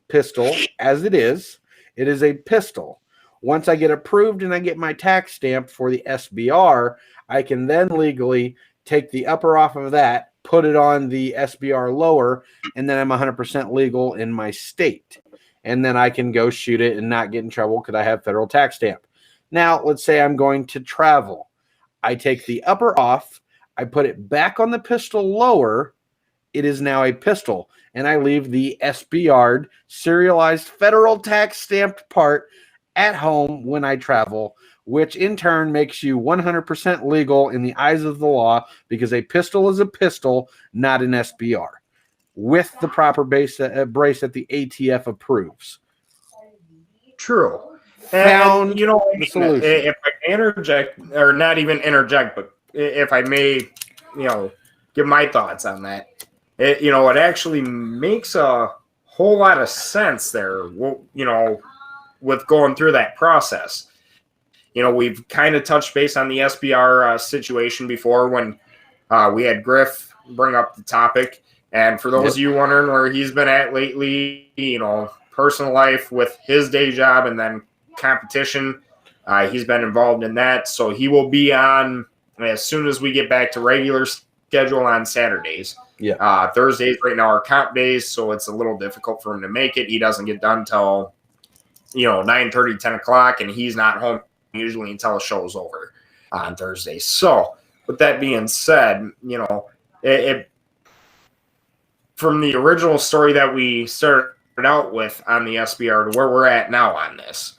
pistol, as it is. It is a pistol. Once I get approved and I get my tax stamp for the SBR, I can then legally take the upper off of that, put it on the SBR lower, and then I'm 100% legal in my state. And then I can go shoot it and not get in trouble because I have federal tax stamp. Now, let's say I'm going to travel. I take the upper off, I put it back on the pistol lower. It is now a pistol, and I leave the SBR serialized federal tax stamped part at home when I travel, which in turn makes you 100% legal in the eyes of the law because a pistol is a pistol, not an SBR, with the proper brace that the ATF approves. True. Found and, you know, the solution. If I interject, or not even interject, but if I may, give my thoughts on that. it actually makes a whole lot of sense there, with going through that process. We've kind of touched base on the SBR situation before when we had Griff bring up the topic. And for those of you wondering where he's been at lately, personal life with his day job and then competition, he's been involved in that. So he will be on as soon as we get back to regular schedule on Saturdays. Yeah. Thursdays right now are comp days, so it's a little difficult for him to make it. He doesn't get done till 9:30, 10 o'clock, and he's not home usually until the show's over on Thursday. So with that being said, it from the original story that we started out with on the SBR to where we're at now on this,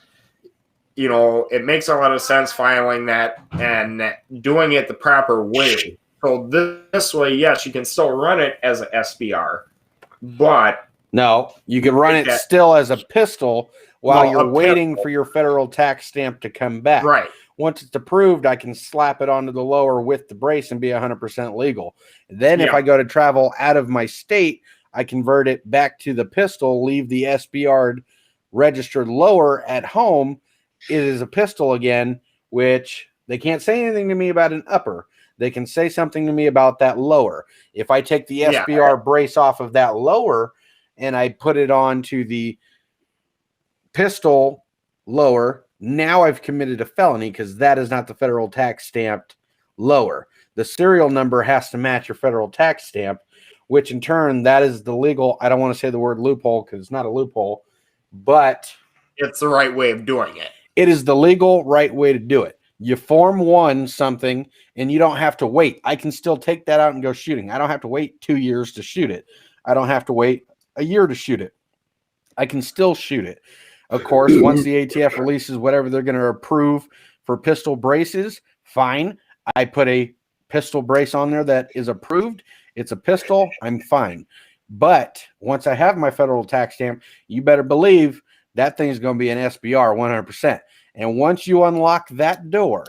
it makes a lot of sense filing that and doing it the proper way. So this way, yes, you can still run it as an SBR, but no, you can run it still as a pistol while you're waiting for your federal tax stamp to come back. Right. Once it's approved, I can slap it onto the lower with the brace and be 100% legal. Then if I go to travel out of my state, I convert it back to the pistol, leave the SBR registered lower at home. It is a pistol again, which they can't say anything to me about an upper. They can say something to me about that lower. If I take the SBR brace off of that lower and I put it onto the pistol lower, now I've committed a felony because that is not the federal tax stamped lower. The serial number has to match your federal tax stamp, which in turn, that is the legal, I don't want to say the word loophole because it's not a loophole, but it's the right way of doing it. It is the legal right way to do it. You form one something and you don't have to wait. I can still take that out and go shooting. I don't have to wait 2 years to shoot it. I don't have to wait a year to shoot it. I can still shoot it. Of course, once the ATF releases whatever they're going to approve for pistol braces, fine. I put a pistol brace on there that is approved. It's a pistol. I'm fine. But once I have my federal tax stamp, you better believe that thing is going to be an SBR 100%. And once you unlock that door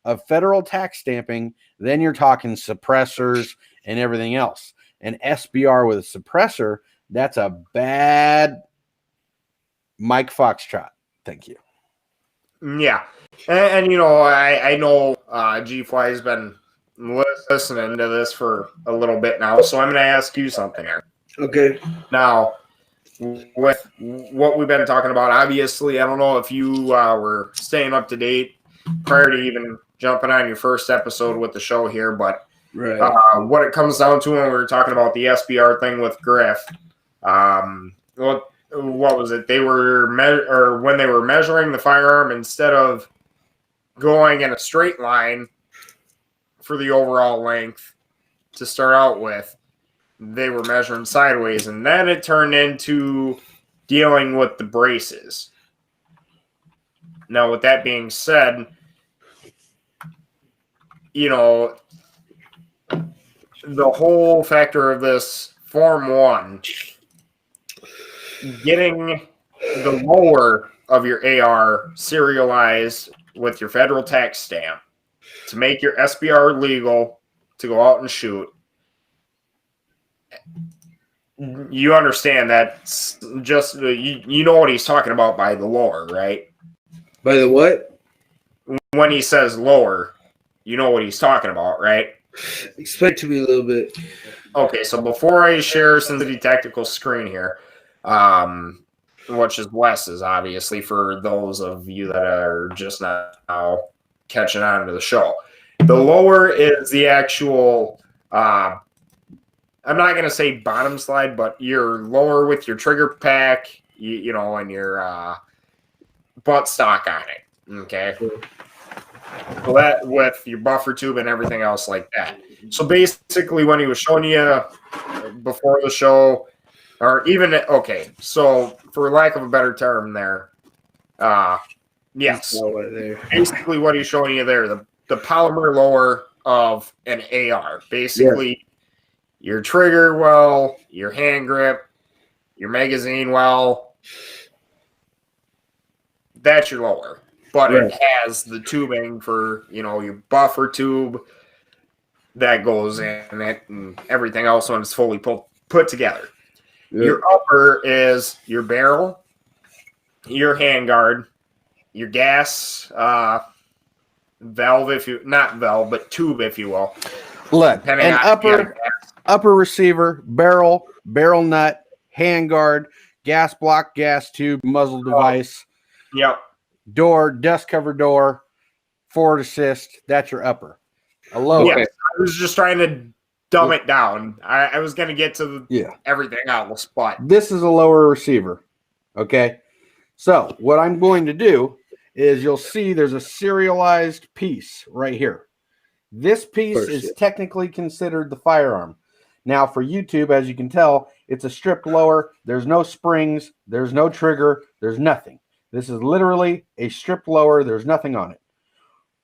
of federal tax stamping, then you're talking suppressors and everything else. An SBR with a suppressor, that's a bad Mike Foxtrot. Thank you. Yeah. And I know G-Fly has been listening to this for a little bit now, so I'm going to ask you something here. Okay. Now, with what we've been talking about, obviously, I don't know if you were staying up to date prior to even jumping on your first episode with the show here, but what it comes down to when we were talking about the SBR thing with Griff, what was it? They were when they were measuring the firearm, instead of going in a straight line for the overall length to start out with, they were measuring sideways, and then it turned into dealing with the braces. Now, with that being said, the whole factor of this Form 1, getting the lower of your AR serialized with your federal tax stamp to make your SBR legal to go out and shoot. You understand that just you know what he's talking about by the lower, right? By the what? When he says lower, you know what he's talking about, right? Explain to me a little bit. Okay, so before I share Sincity Tactical screen here, which is Wes's, obviously, for those of you that are just now catching on to the show. The lower is the actual I'm not going to say bottom slide, but you're lower with your trigger pack, and your butt stock on it. Okay. So that with your buffer tube and everything else like that. So basically, when he was showing you before the show, or even, okay, so for lack of a better term there, yes. Basically, what he's showing you there, the polymer lower of an AR. Basically, your trigger well, your hand grip, your magazine well, that's your lower. But it has the tubing for, your buffer tube, that goes in it and everything else when it's fully put together. Your upper is your barrel, your handguard, your gas valve, if you not valve, but tube, if you will. Look, an upper receiver, barrel nut, handguard, gas block, gas tube, muzzle device. Yep. Door, dust cover door, forward assist. That's your upper. A lower. Yes, I was just trying to dumb it down. I was going to get to everything else, but this is a lower receiver. Okay. So what I'm going to do is you'll see there's a serialized piece right here. This piece is technically considered the firearm. Now for YouTube, as you can tell, it's a stripped lower. There's no springs. There's no trigger. There's nothing. This is literally a stripped lower. There's nothing on it.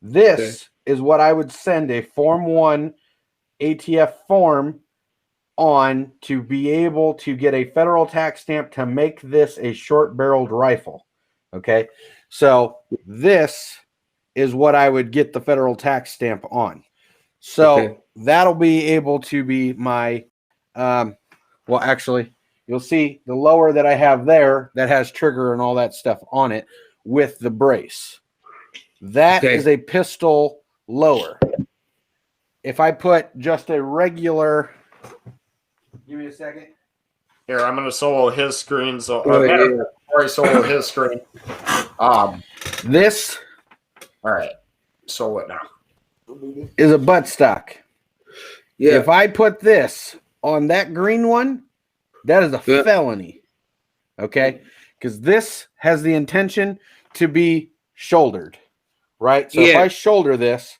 This is what I would send a Form 1 ATF form on to be able to get a federal tax stamp to make this a short-barreled rifle. Okay, so this is what I would get the federal tax stamp on. So that'll be able to be my, well, actually, you'll see the lower that I have there that has trigger and all that stuff on it with the brace. That is a pistol lower. If I put just a regular, give me a second. Here, I'm going to solo his screen. So before I solo his screen, this. All right, solo it now. Is a buttstock. Yeah. If I put this on that green one, that is a felony. Okay, because this has the intention to be shouldered, right? So if I shoulder this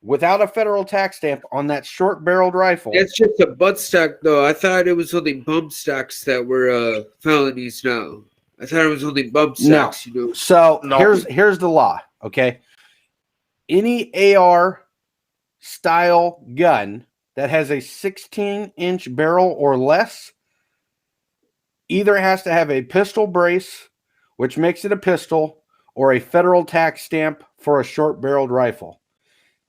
without a federal tax stamp on that short-barreled rifle, that's just a buttstock, though. I thought it was only bump stocks that were felonies. Now I thought it was only bump stocks. No. You know. So here's the law. Okay, any AR style gun that has a 16-inch barrel or less either has to have a pistol brace, which makes it a pistol, or a federal tax stamp for a short-barreled rifle.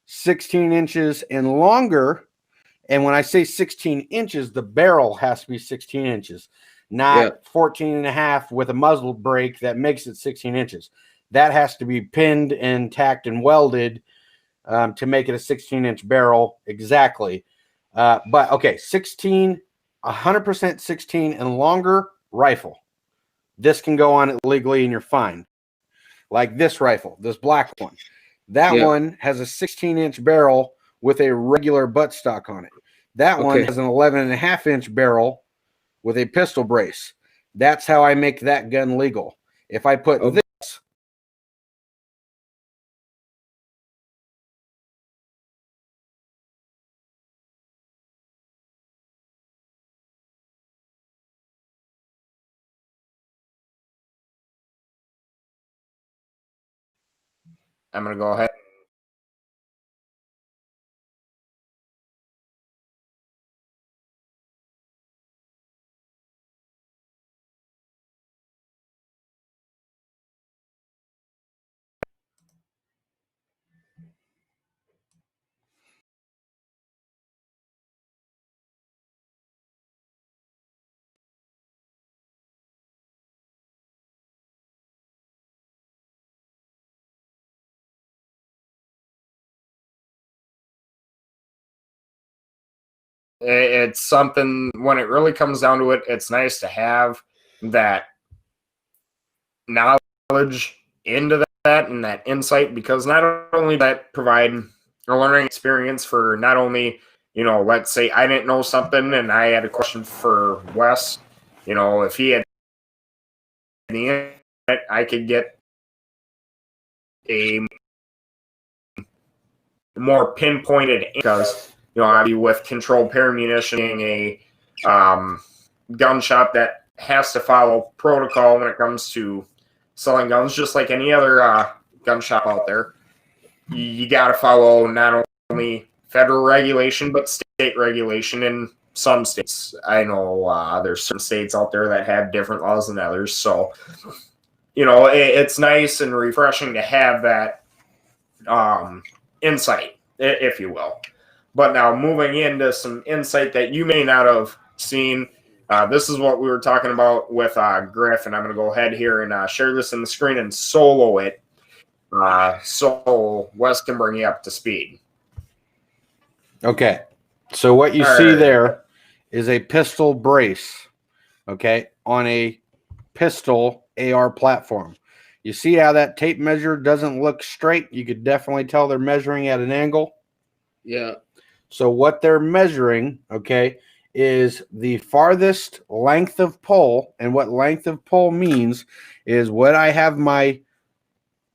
16 inches and longer, and when I say 16 inches, the barrel has to be 16 inches, not 14 and a half with a muzzle brake that makes it 16 inches. That has to be pinned and tacked and welded to make it a 16-inch barrel exactly. But okay, 16, 100% 16 and longer rifle. This can go on it legally and you're fine. Like this rifle, this black one. That one has a 16-inch barrel with a regular buttstock on it. That one has an 11.5-inch barrel with a pistol brace. That's how I make that gun legal. If I put this, I'm going to go ahead. It's something, when it really comes down to it, it's nice to have that knowledge into that and that insight, because not only that provide a learning experience for not only, you know, let's say I didn't know something and I had a question for Wes, you know, if he had the internet, I could get a more pinpointed, because, you know, I'd be with controlled pair munition, a gun shop that has to follow protocol when it comes to selling guns, just like any other gun shop out there. You got to follow not only federal regulation, but state regulation in some states. I know there's certain states out there that have different laws than others. So, you know, it's nice and refreshing to have that insight, if you will. But now moving into some insight that you may not have seen, this is what we were talking about with Griff, and I'm going to go ahead here and share this in the screen and solo it so Wes can bring you up to speed. Okay. So what you see there is a pistol brace, okay, on a pistol AR platform. You see how that tape measure doesn't look straight? You could definitely tell they're measuring at an angle. Yeah. So what they're measuring, okay, is the farthest length of pull. And what length of pull means is what I have my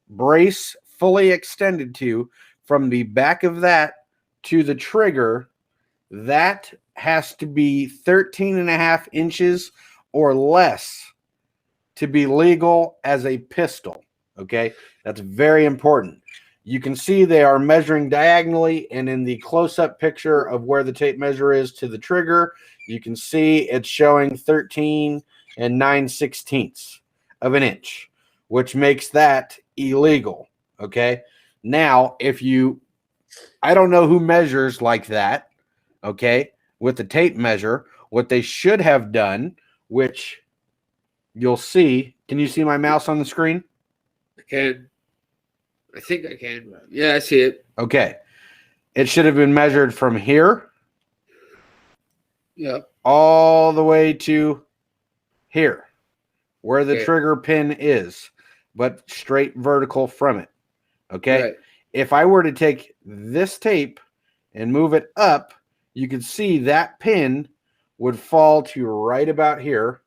brace fully extended to from the back of that to the trigger. That has to be 13.5 inches or less to be legal as a pistol. Okay, that's very important. You can see they are measuring diagonally, and in the close-up picture of where the tape measure is to the trigger, you can see it's showing 13 9/16 of an inch, which makes that illegal. Okay, now if you, I don't know who measures like that, okay, with the tape measure. What they should have done, which you'll see. Can you see my mouse on the screen? I can. I think I can. Yeah, I see it. Okay. It should have been measured from here. Yep. All the way to here, where the Okay. trigger pin is, but straight vertical from it. Okay. Right. If I were to take this tape and move it up, you can see that pin would fall to right about here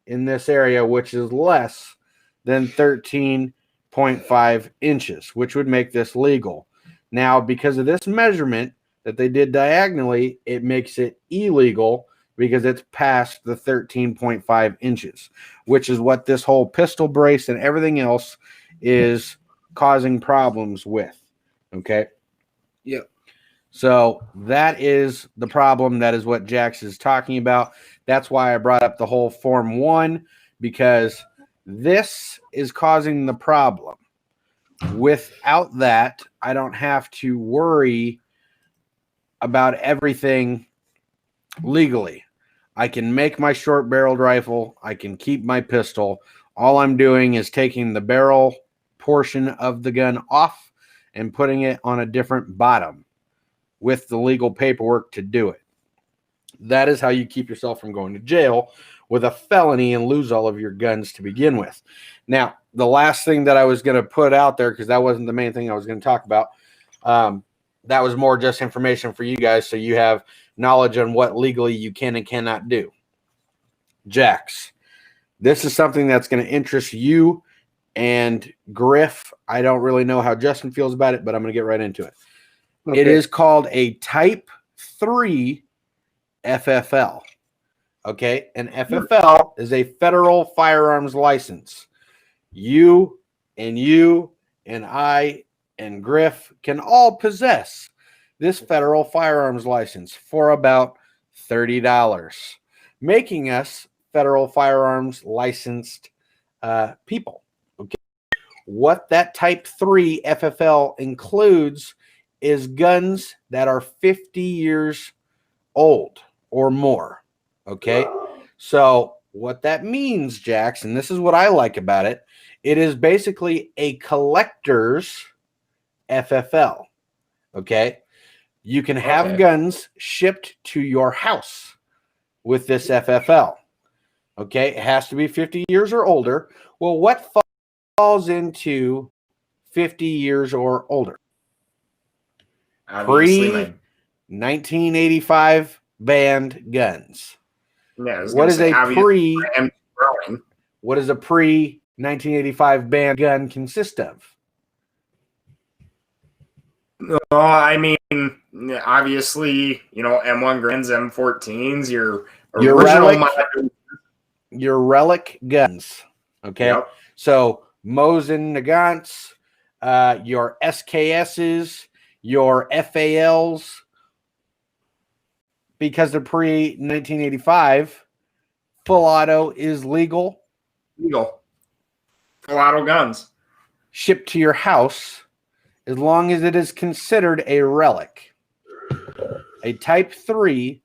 in this area, which is less than 13.5 inches, which would make this legal. Now, because of this measurement that they did diagonally, it makes it illegal because it's past the 13.5 inches, which is what this whole pistol brace and everything else is causing problems with. Okay. Yep. So that is the problem. That is what Jax is talking about. That's why I brought up the whole Form 1, because this is causing the problem. Without that, I don't have to worry about everything legally. I can make my short-barreled rifle. I can keep my pistol. All I'm doing is taking the barrel portion of the gun off and putting it on a different bottom with the legal paperwork to do it. That is how you keep yourself from going to jail with a felony and lose all of your guns to begin with. Now, the last thing that I was going to put out there, because that wasn't the main thing I was going to talk about, that was more just information for you guys so you have knowledge on what legally you can and cannot do. Jax, this is something that's going to interest you and Griff. I don't really know how Justin feels about it, but I'm going to get right into it. Okay. It is called a Type 3 FFL. Okay, an FFL is a federal firearms license. You and I and Griff can all possess this federal firearms license for about $30, making us federal firearms licensed people. Okay, what that Type 3 FFL includes is guns that are 50 years old or more. Okay, so what that means, Jax, and this is what I like about it, it is basically a collector's FFL. Okay, you can have guns shipped to your house with this FFL. Okay, it has to be 50 years or older. Well, what falls into 50 years or older? Pre-1985 banned guns. Yeah, what is a pre-1985 banned gun consist of? I mean, obviously, M1 Grins, M14s, your relic guns. Okay, yep. So Mosin Nagants, your SKSs, your FALs, because they're pre-1985, full auto is legal. Full auto guns. Shipped to your house as long as it is considered a relic. A Type 3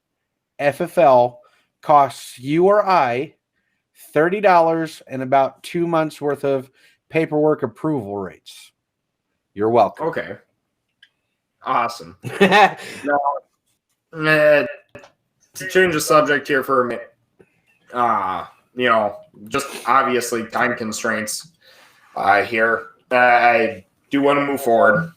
FFL costs you or I $30 and about 2 months worth of paperwork approval rates. You're welcome. Okay. Awesome. Now, To change the subject here for a minute, just obviously time constraints here. I do want to move forward.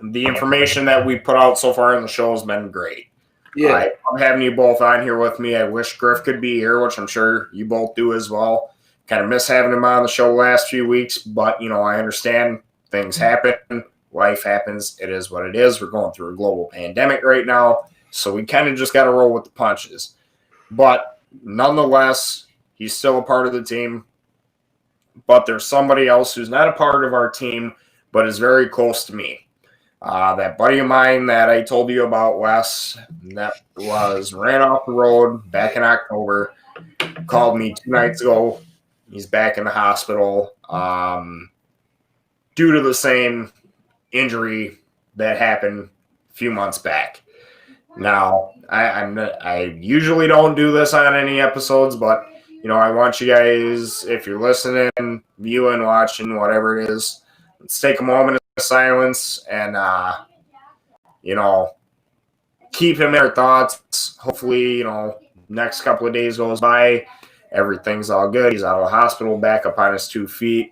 The information that we put out so far in the show has been great. Yeah. I'm having you both on here with me. I wish Griff could be here, which I'm sure you both do as well. Kind of miss having him on the show the last few weeks, but, I understand things happen. Life happens. It is what it is. We're going through a global pandemic right now, so we kind of just got to roll with the punches. But nonetheless, he's still a part of the team. But there's somebody else who's not a part of our team, but is very close to me. That buddy of mine that I told you about, Wes, that ran off the road back in October, called me 2 nights ago. He's back in the hospital due to the same injury that happened a few months back. Now, I usually don't do this on any episodes, but I want you guys, if you're listening, viewing, watching, whatever it is, let's take a moment of silence and keep him in our thoughts. Hopefully, next couple of days goes by, everything's all good. He's out of the hospital, back up on his 2 feet.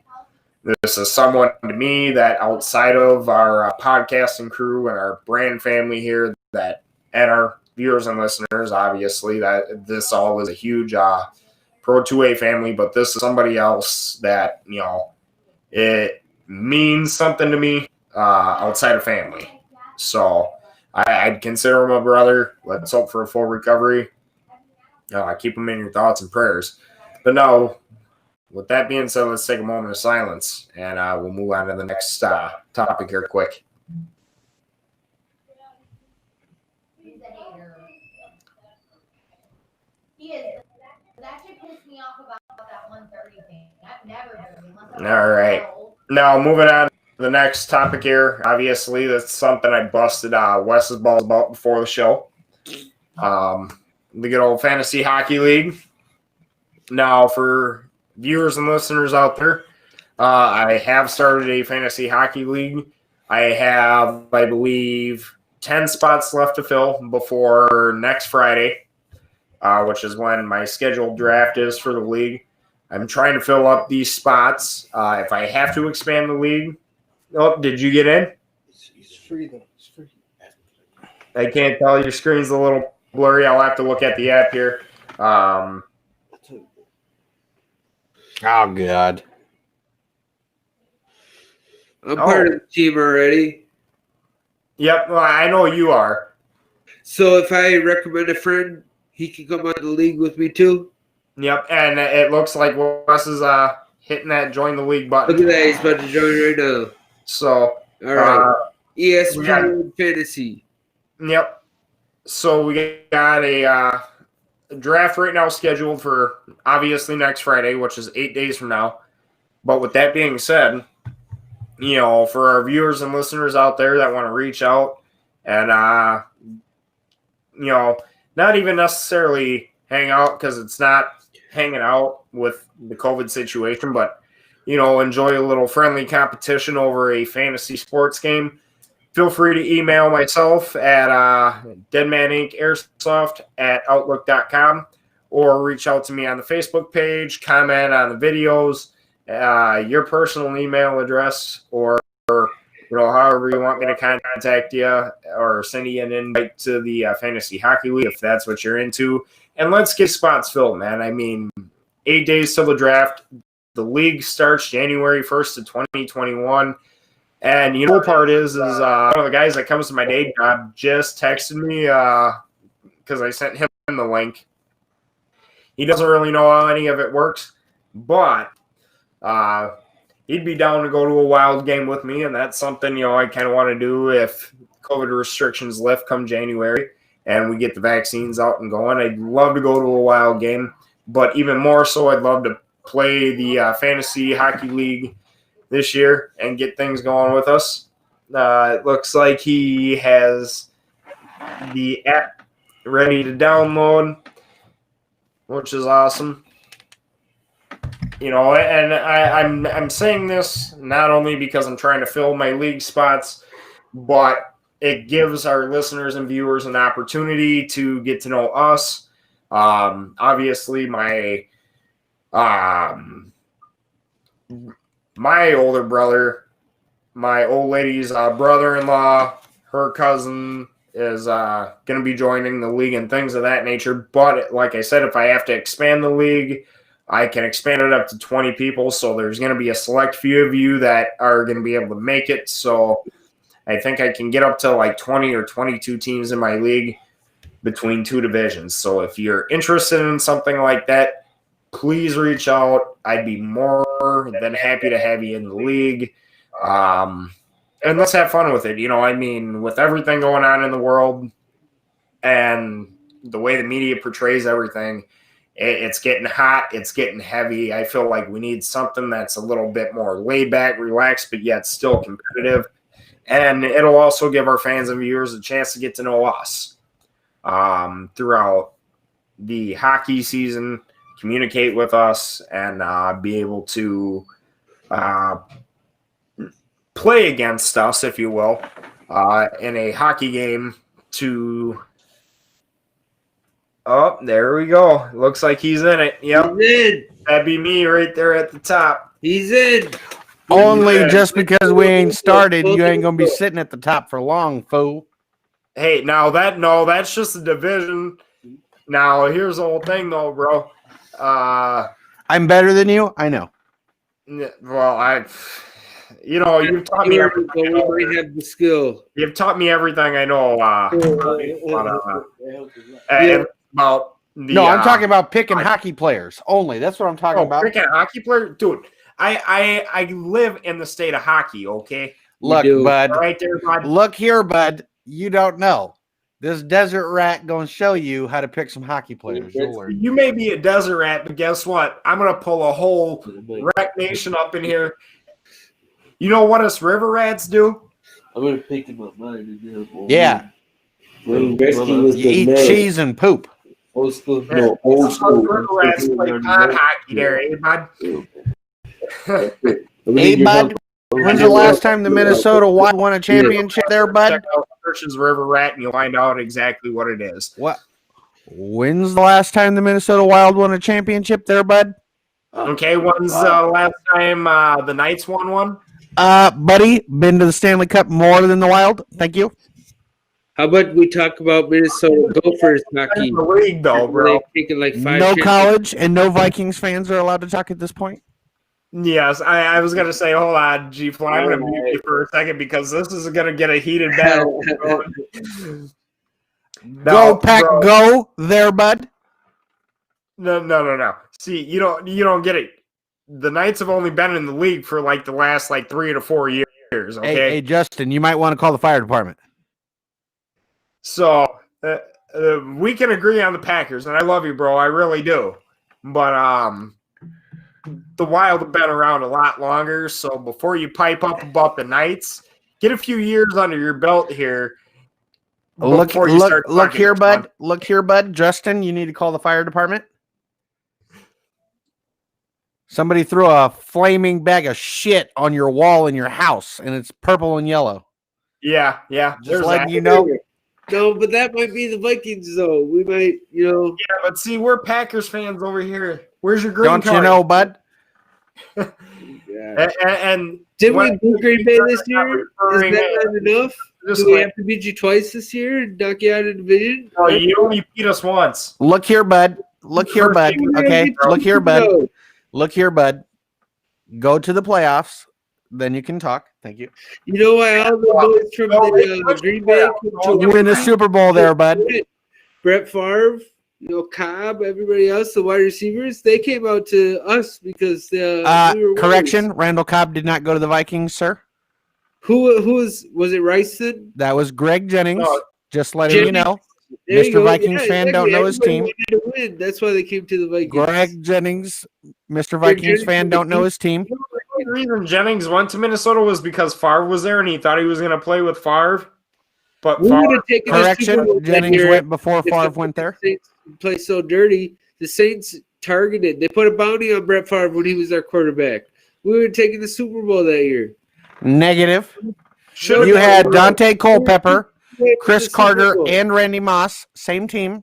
This is someone to me that outside of our podcasting crew and our brand family here, and our viewers and listeners, obviously, that this all is a huge Pro 2A family, but this is somebody else that, it means something to me outside of family. So I'd consider him a brother. Let's hope for a full recovery. Keep him in your thoughts and prayers. But no, with that being said, let's take a moment of silence, and we'll move on to the next topic here quick. He's a hater. He is. That should piss me off about that 130 thing. I've never been. All right. Now, moving on to the next topic here. Obviously, that's something I busted Wes's balls about before the show. The good old Fantasy Hockey League. Now, for viewers and listeners out there, I have started a Fantasy Hockey League. I have, I believe, 10 spots left to fill before next Friday, which is when my scheduled draft is for the league. I'm trying to fill up these spots. If I have to expand the league. Oh, did you get in? It's free, though. It's free. I can't tell. Your screen's a little blurry. I'll have to look at the app here. oh, God. I'm part of the team already. Yep, well, I know you are. So if I recommend a friend, he can come on the league with me too. Yep, and it looks like Wes is hitting that join the league button. Look at that, he's about to join right now. So, all right. ESPN Fantasy. Yep. So we got a draft right now scheduled for obviously next Friday, which is 8 days from now. But with that being said, for our viewers and listeners out there that want to reach out and, not even necessarily hang out because it's not hanging out with the COVID situation, but, enjoy a little friendly competition over a fantasy sports game, feel free to email myself at deadmanincairsoft@outlook.com or reach out to me on the Facebook page, comment on the videos, your personal email address, or however you want me to contact you, or send you an invite to the Fantasy Hockey League if that's what you're into. And let's get spots filled, man. I mean, 8 days till the draft. The league starts January 1st of 2021. And the part is one of the guys that comes to my day job just texted me because I sent him the link. He doesn't really know how any of it works, but he'd be down to go to a wild game with me, and that's something, I kind of want to do if COVID restrictions lift come January and we get the vaccines out and going. I'd love to go to a wild game, but even more so, I'd love to play the Fantasy Hockey League this year and get things going with us. It looks like he has the app ready to download, which is awesome. You know, and I'm saying this not only because I'm trying to fill my league spots, but it gives our listeners and viewers an opportunity to get to know us. Obviously, my older brother, my old lady's brother-in-law, her cousin is going to be joining the league and things of that nature. But like I said, if I have to expand the league, I can expand it up to 20 people. So there's going to be a select few of you that are going to be able to make it. So I think I can get up to like 20 or 22 teams in my league between two divisions. So if you're interested in something like that, please reach out. I'd be more than happy to have you in the league. And let's have fun with it. You know, I mean, with everything going on in the world and the way the media portrays everything, it's getting hot. It's getting heavy. I feel like we need something that's a little bit more laid back, relaxed, but yet still competitive. And it'll also give our fans and viewers a chance to get to know us throughout the hockey season, communicate with us, and be able to play against us, if you will, in a hockey game to... Oh, there we go. Looks like he's in it. Yep. He's in. That'd be me right there at the top. He's in. Only just because we ain't started, you ain't gonna be sitting at the top for long, fool. Hey, that's just a division. Now, here's the whole thing, though, bro. I'm better than you. I know. Well, you've taught me everything. We might have the skill. You've taught me everything I know. And about the, No, I'm talking about picking hockey players only. That's what I'm talking about. Picking hockey players, dude. I live in the state of hockey. Okay, Look, bud. Right there, bud. Look here, bud. You don't know. This desert rat gonna show you how to pick some hockey players. You'll learn. You may be a desert rat, but guess what? I'm gonna pull a whole rat nation up in here. You know what us river rats do? I'm gonna pick him up mine. Yeah. When Gretzky was You the eat man. cheese and poop. Old school. No, old Us school. river rats play pond hockey there, eh, bud? Hey, bud. When's the last time the Minnesota Wild won a championship there, bud? Check out Church's River Rat and you'll find out exactly what it is. What? When's the last time the Minnesota Wild won a championship there, bud? Okay, when's the last time the Knights won one? Buddy, been to the Stanley Cup more than the Wild. Thank you. How about we talk about Minnesota Gophers hockey? In the league, though, bro. They've taken like 5 No championships. college and no Vikings fans are allowed to talk at this point. Yes, I was going to say, hold on, G-Fly. I'm going to mute you for a second because this is going to get a heated battle. Go, Pack, go there, bud. No. See, you don't get it. The Knights have only been in the league for like the last 3 to 4 years, okay? Hey, Justin, you might want to call the fire department. So we can agree on the Packers, and I love you, bro. I really do. But the Wild have been around a lot longer, so before you pipe up about the Knights, get a few years under your belt here. Look here, bud. Look here, bud. Justin, you need to call the fire department. Somebody threw a flaming bag of shit on your wall in your house, and it's purple and yellow. Yeah. Just letting you know. No, but that might be the Vikings, though. We might, Yeah, but see, we're Packers fans over here. Where's your green Don't card? you know, bud? Yeah. And Didn't we beat Green Bay this year? Is referring that not enough? Just Do we like- have to beat you twice this year and knock you out of the division? Oh, you only beat us once. Look here, bud. Look here, bud. Okay, look here, bud. Look here, bud. Go to the playoffs. Then you can talk. Thank you. You know why all the boys from the Green Bay You win the Super Bowl there, bud. Brett Favre, Cobb, everybody else, the wide receivers, they came out to us because we were Correction, winners. Randall Cobb did not go to the Vikings, sir. Who was it? Rice then? That was Greg Jennings. No, Just letting you know. There you Mr. go. Vikings fan don't know his Everybody team. wanted to win. That's why they came to the Vikings. Greg Jennings, Mr. Vikings fan, don't know his team. The reason Jennings went to Minnesota was because Favre was there and he thought he was going to play with Favre. But We would have taken the Super Bowl Correction, that Jennings year went before if the Favre went there. Saints play so dirty. The Saints targeted. They put a bounty on Brett Favre when he was our quarterback. We would have taken the Super Bowl that year. Negative. Should've You been had worse. Dante Culpepper, The Chris Super Carter, Bowl. and Randy Moss, same team.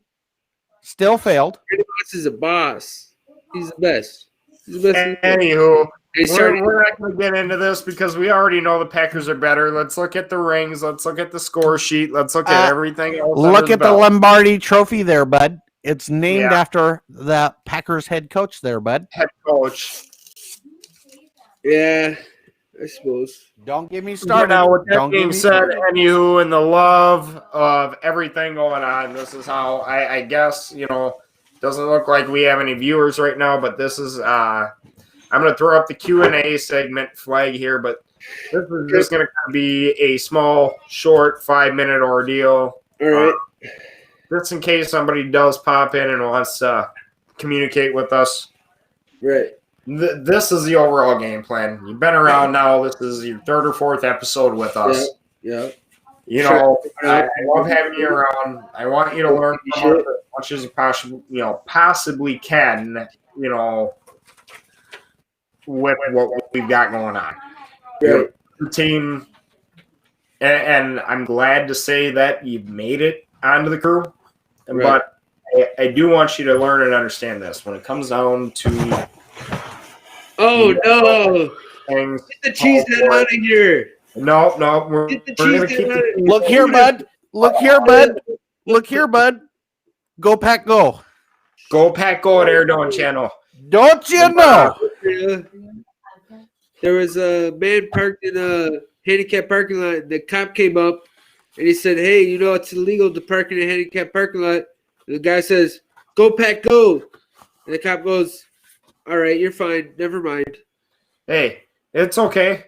Still failed. Randy Moss is a boss. He's the best. He's the best. in the league. Anywho, They started. we're not going to get into this because we already know the Packers are better. Let's look at the rings. Let's look at the score sheet. Let's look at everything else. Look under at the belt. Lombardi Trophy there, bud. It's named Yeah. after the Packers head coach there, bud. Head coach. Yeah, I suppose. Don't get me But started. now, with that Don't get being me said, started. anywho, in the love of everything going on, this is how I guess, doesn't look like we have any viewers right now, but this is I'm going to throw up the Q&A segment flag here, but this is just going to be a small, short 5-minute ordeal. All right. Just in case somebody does pop in and wants to communicate with us. Right. This is the overall game plan. You've been around now. This is your third or fourth episode with us. Yeah. I love having you around. I want you to learn from us as much as you possibly can, with what we've got going on. Right. Your team, and I'm glad to say that you've made it onto the crew. Right. But I do want you to learn and understand this. When it comes down to Oh no! things, Get the cheese head out of here. no, we're Get the going to cheese keep head out of the here. Look here, bud. Look here, bud. Look here, bud. Go Pack Go. Go Pack Go at Airdawn Channel. Don't you know? Yeah. There was a man parked in a handicapped parking lot. The cop came up and he said, "Hey, it's illegal to park in a handicapped parking lot." And the guy says, "Go Pack Go." And the cop goes, "All right, you're fine. Never mind." Hey, it's okay.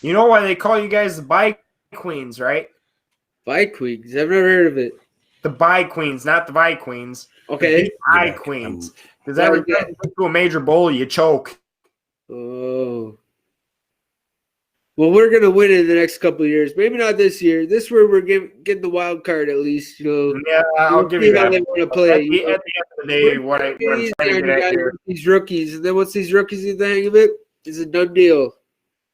You know why they call you guys the Bike Queens, right? Bike Queens. I've never heard of it. The Bike Queens, not the Bike Queens. Okay. The Bike Queens. Because every time you get to a major bowl, you choke. Oh. Well, we're gonna win in the next couple of years. Maybe not this year. This year we're getting the wild card at least. Yeah, I'll give you how that. they want to At play. the end of the day, what I'm trying to get at here, These rookies, and then once these rookies get the hang of it, it's a done deal.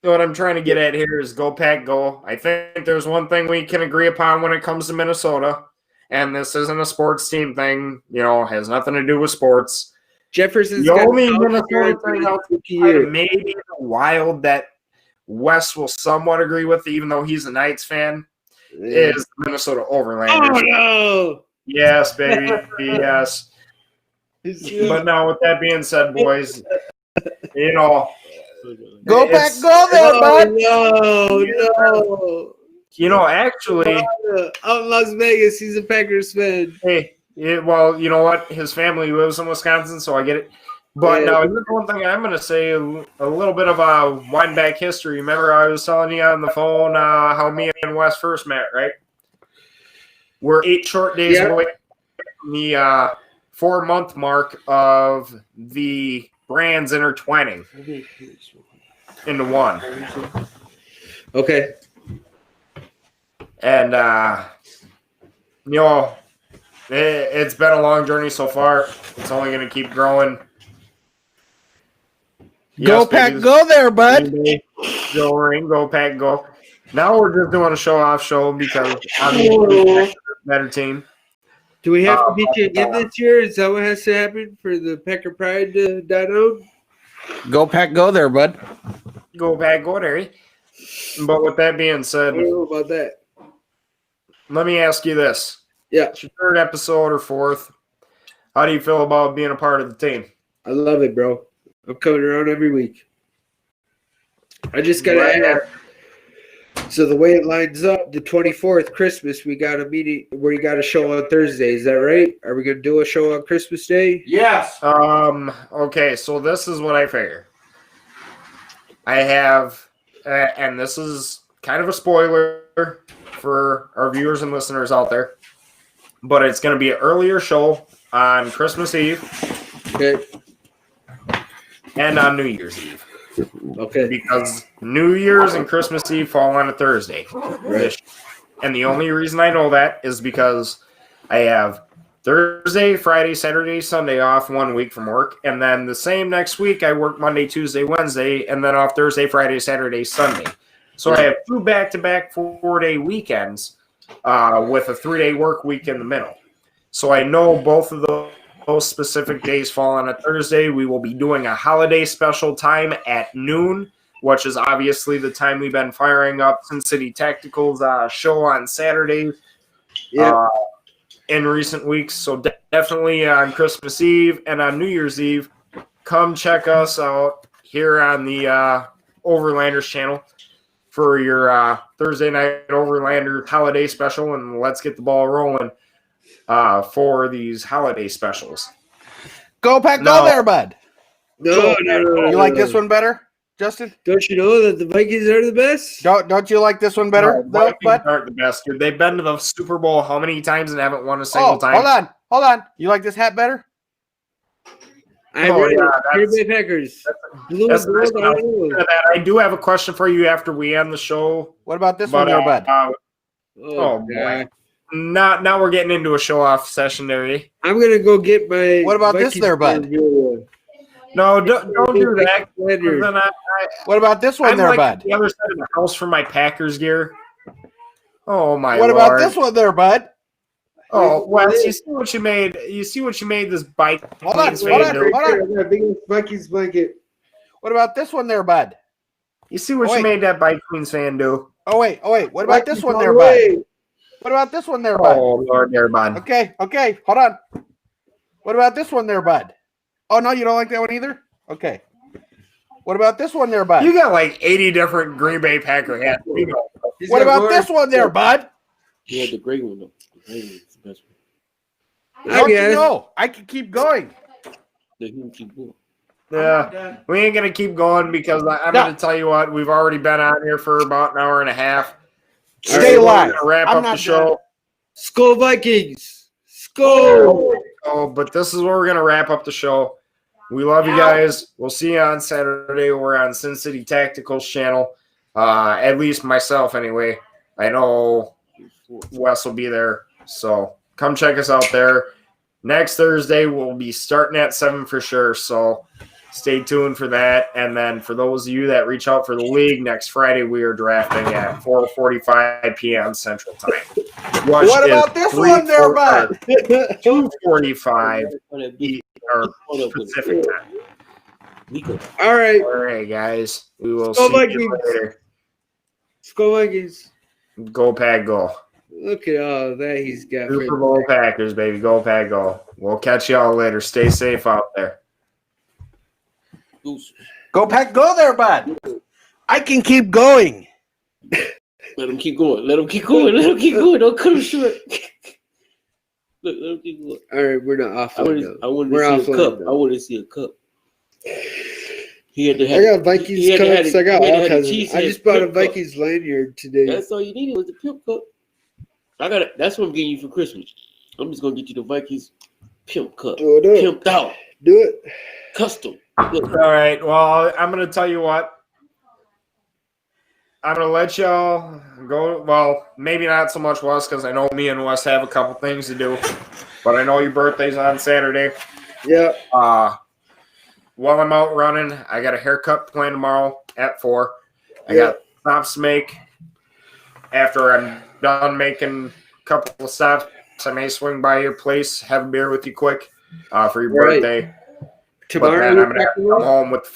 what I'm trying to get at here is go Pack Go. I think there's one thing we can agree upon when it comes to Minnesota, and this isn't a sports team thing. Has nothing to do with sports. Jefferson's The got only out Minnesota there thing for I'll his rookie year. maybe in the wild that Wes will somewhat agree with, even though he's a Knights fan, is the Minnesota Overlanders. Oh no! Yes, baby. Yes. But now, with that being said, boys, Go Pack Go there, bud. No. Actually, Out in Las Vegas, he's a Packers fan. hey, well, you know what? His family lives in Wisconsin, so I get it. But Yeah. now, here's one thing I'm going to say, a little bit of a wind back history. Remember I was telling you on the phone how me and Wes first met, right? We're 8 short days away from the 4-month mark of the brands intertwining into one. Okay. And, it's been a long journey so far. It's only going to keep growing. Go Pack Go there, bud. Go Ring, Go Pack Go. Now we're just doing a show-off show because I'm a better team. Do we have to beat you again this year? Is that what has to happen for the Packer pride to die down? Go Pack Go there, bud. Go Pack Go there. But with that being I said, don't know about that. let me ask you this. Yeah, It's your third episode or fourth. How do you feel about being a part of the team? I love it, bro. I'm coming around every week. I just got to add. So the way it lines up, the 24th, Christmas, we got a meeting where you got a show on Thursday. Is that right? Are we going to do a show on Christmas Day? Yes. Okay, so this is what I figure. I have, and this is kind of a spoiler for our viewers and listeners out there, but it's going to be an earlier show on Christmas Eve Okay. and on New Year's Eve. Okay. Because New Year's and Christmas Eve fall on a Thursday. Right. And the only reason I know that is because I have Thursday, Friday, Saturday, Sunday off 1 week from work. And then the same next week, I work Monday, Tuesday, Wednesday, and then off Thursday, Friday, Saturday, Sunday. So I have 2 back-to-back 4-day weekends with a 3-day work week in the middle. So I know both of those specific days fall on a Thursday. We will be doing a holiday special time at noon, which is obviously the time we've been firing up Sincity Tactical's show on Saturday in recent weeks. So definitely on Christmas Eve and on New Year's Eve, come check us out here on the Overlanders channel for your Thursday night Overlanders holiday special, and let's get the ball rolling for these holiday specials. Go Pack, go there, bud. No. You like this one better, Justin? Don't you know that the Vikings are the best? Don't you like this one better, No, though, Vikings bud? aren't the best, dude. They've been to the Super Bowl how many times and haven't won a single time? Hold on. You like this hat better? I'm Oh, ready. yeah, Green Bay Packers. Blue That's and nice. gold. I don't know. I do have a question for you after we end the show. What about this one there, bud? Oh, boy. Now we're getting into a show-off session there, eh? I'm gonna go get my. What about this Vikings there, bud? No, don't do that. Then What about this one I'm there, like bud? the other side of the house for my Packers gear. Oh my What Lord. about this one there, bud? Oh, Wes, you see what you made? You see what you made this bike? Hold on. I got a big Vikings blanket. What about this one there, bud? You see what you made that Bike Queens fan do? Oh wait. What about this Vikings one all there, the bud? way. What about this one there, bud? Oh Lord, there, bud. Okay. Hold on. What about this one there, bud? Oh no, you don't like that one either? Okay. What about this one there, bud? You got like 80 different Green Bay Packer hats. What about this one there, bud? You had the gray one though. The gray one's the best one. Don't you know? I can keep going. Let him keep going. Yeah, we ain't gonna keep going because I'm gonna tell you what. We've already been on here for about an hour and a half. Stay We're live. gonna wrap I'm up the not show. Skull Vikings. Skull. Oh, but this is where we're gonna wrap up the show. We love you guys. We'll see you on Saturday. We're on Sincity Tactical's channel. At least myself, anyway. I know Wes will be there, so come check us out there. Next Thursday, we'll be starting at 7 for sure, so stay tuned for that. And then for those of you that reach out for the league, next Friday we are drafting at 4:45 p.m. Central Time. What about this one there, bud? 2:45 Pacific Time. All right. All right, guys. We will Skull see you Vikings. later. Skull Vikings. Go Pack, go. Look at all that he's got. Super Bowl Packers, baby. Go Pack, go. We'll catch y'all later. Stay safe out there. Go Pack, go there, bud. I can keep going. Let him keep going. Let him keep going. Let him keep going. Don't cut him short. Look, let him keep going. All right, we're not off. I want to see a cup. I want to see a cup. He had to have, I got Vikings cups. I got all kinds. I just bought a cup. Vikings lanyard today. That's all you needed was the pimp cup. I got it. That's what I'm getting you for Christmas. I'm just gonna get you the Vikings pimp cup. Do it. Pimped out. Do it. Custom. All right. Well, I'm going to tell you what. I'm going to let y'all go. Well, maybe not so much Wes because I know me and Wes have a couple things to do. But I know your birthday's on Saturday. Yeah. While I'm out running, I got a haircut planned tomorrow at 4. I got stops to make. After I'm done making a couple of stops, I may swing by your place, have a beer with you quick for your birthday. Tomorrow, but then I'm going to come home with